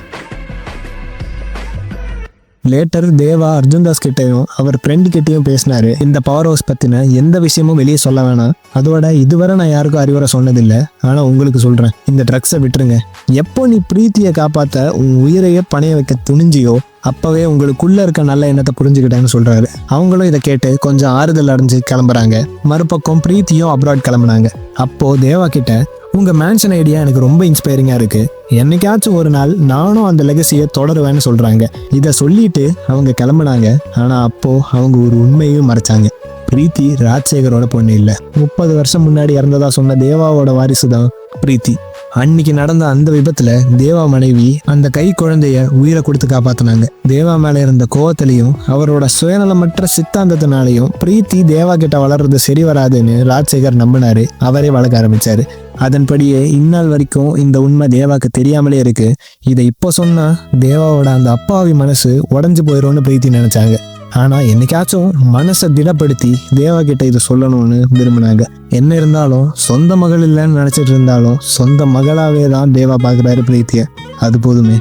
லேட்டர் தேவா அர்ஜுன்தாஸ் கிட்டையும் அவர் ஃப்ரெண்டு கிட்டையும் பேசினாரு. இந்த பவர் ஹவுஸ் பத்தின எந்த விஷயமும் வெளியே சொல்ல வேணாம், அதோட இதுவரை நான் யாருக்கும் அறிவுரை சொன்னதில்லை, ஆனா உங்களுக்கு சொல்றேன், இந்த ட்ரக்ஸை விட்டுருங்க. எப்போ நீ பிரீத்தியை காப்பாத்த உன் உயிரையே பணைய வைக்க துணிஞ்சியோ அப்பவே உங்களுக்குள்ள இருக்க நல்ல எண்ணத்தை புரிஞ்சுக்கிட்டேன்னு சொல்றாரு. அவங்களும் இதை கேட்டு கொஞ்சம் ஆறுதல் அடைஞ்சு கிளம்புறாங்க. மறுபக்கம் பிரீத்தியும் அப்ராட் கிளம்புனாங்க. அப்போ தேவா கிட்ட உங்க மேன்ஷன் ஐடியா எனக்கு ரொம்ப இன்ஸ்பைரிங்கா இருக்கு. என்னைக்காச்சும் ஒரு நாள் நானும் அந்த லெகசியை தொடருவேன்னு சொல்றாங்க. இதை சொல்லிட்டு அவங்க கிளம்புனாங்க. ஆனா அப்போ அவங்க ஒரு உண்மையும் மறைச்சாங்க. பிரீத்தி ராஜசேகரோட பொண்ணு இல்ல. 30 வருஷம் முன்னாடி இறந்ததா சொன்ன தேவாவோட வாரிசு தான் பிரீத்தி. அன்னைக்கு நடந்த அந்த விபத்துல தேவா மனைவி அந்த கை குழந்தைய உயிரை கொடுத்து காப்பாத்தினாங்க. தேவா மேல இருந்த கோவத்திலையும் அவரோட சுயநலமற்ற சித்தாந்தத்தினாலையும் பிரீத்தி தேவா கிட்ட வளர்றது சரி வராதுன்னு ராஜசேகர் நம்பினாரு. அவரே வளர்க்க ஆரம்பிச்சாரு. அதன்படியே இந்நாள் வரைக்கும் இந்த உண்மை தேவாக்கு தெரியாமலே இருக்கு. இதை இப்போ சொன்னா தேவாவோட அந்த அப்பாவி மனசு உடஞ்சு போயிடும்னு பிரீத்தி நினைச்சாங்க. ஆனா என்னைக்காச்சும் மனசை திடப்படுத்தி தேவா கிட்ட இதை சொல்லணும்னு விரும்பினாங்க. என்ன இருந்தாலும் சொந்த மகள் இல்லைன்னு நினைச்சிட்டு இருந்தாலும் சொந்த மகளாவே தான் தேவா பாக்குறாரு பிரீத்திய. அது போதுமே.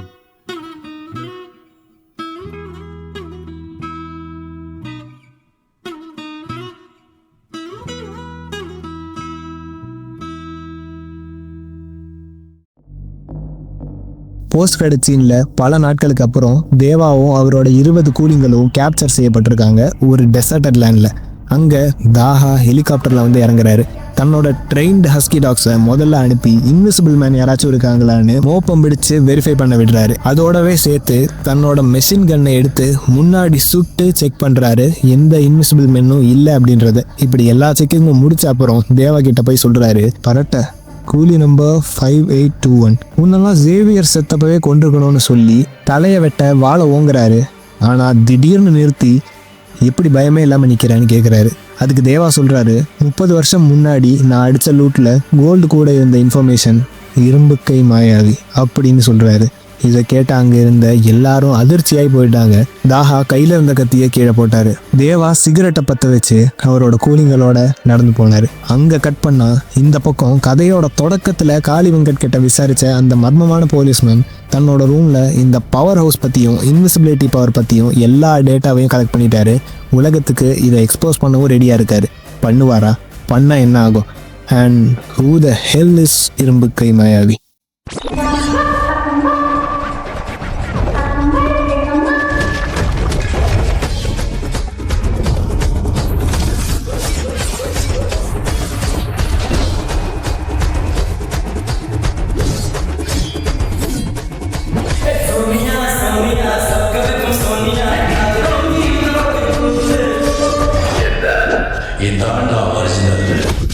போஸ்ட் கிரெடிட் சீன்ல பல நாட்களுக்கு அப்புறம் தேவாவும் அவரோட 20 கூலிங்களும் கேப்சர் செய்யப்பட்டிருக்காங்க ஒரு டெசர்டட் லேண்ட்ல. அங்க தாஹா ஹெலிகாப்டர்ல வந்து இறங்குறாரு. தன்னோட ட்ரெயின்டு ஹஸ்கி டாக்ஸை முதல்ல அனுப்பி இன்விசிபிள் மேன் யாராச்சும் இருக்காங்களான்னு மோப்பம் பிடிச்சு வெரிஃபை பண்ண விடுறாரு. அதோடவே சேர்த்து தன்னோட மெஷின் கன்னை எடுத்து முன்னாடி சுட்டு செக் பண்றாரு எந்த இன்விசிபிள் மேனும் இல்லை அப்படின்றத. இப்படி எல்லா செக்கிங்கும் முடிச்ச அப்புறம் தேவா கிட்ட போய் சொல்றாரு, பரட்ட கூலி நம்பர் 5821 உன்னெல்லாம் ஜேவியர் செத்தப்பவே கொண்டிருக்கணும்னு சொல்லி தலையை வெட்ட வாழை ஓங்குறாரு. ஆனா திடீர்னு நிறுத்தி எப்படி பயமே இல்லாம நிக்கிறேன்னு கேட்குறாரு. அதுக்கு தேவா சொல்றாரு, 30 வருஷம் முன்னாடி நான் அடிச்ச லூட்ல கோல்டு கூட இருந்த இன்ஃபர்மேஷன் இரும்பு கை மாயாவி அப்படின்னு சொல்றாரு. இதை கேட்ட அங்க இருந்த எல்லாரும் அதிர்ச்சியாகி போயிட்டாங்க. தாஹா கையில இருந்த கத்தியை கீழே போட்டாரு. தேவா சிகரெட்டை பற்ற வச்சு அவரோட கூலிங்களோட நடந்து போனாரு. அங்க கட் பண்ணா இந்த பக்கம் கதையோட தொடக்கத்துல காளி வெங்கட் கிட்ட விசாரிச்ச அந்த மர்மமான போலீஸ்மேன் தன்னோட ரூம்ல இந்த பவர் ஹவுஸ் பத்தியும் இன்விசிபிலிட்டி பவர் பத்தியும் எல்லா டேட்டாவையும் கலெக்ட் பண்ணிட்டாரு. உலகத்துக்கு இதை எக்ஸ்போஸ் பண்ணவும் ரெடியா இருக்காரு. பண்ணுவாரா? பண்ணா என்ன ஆகும்? And who the hell is Irumbu Kai மாயாவி? இதாண்டா ஒரிஜினல்.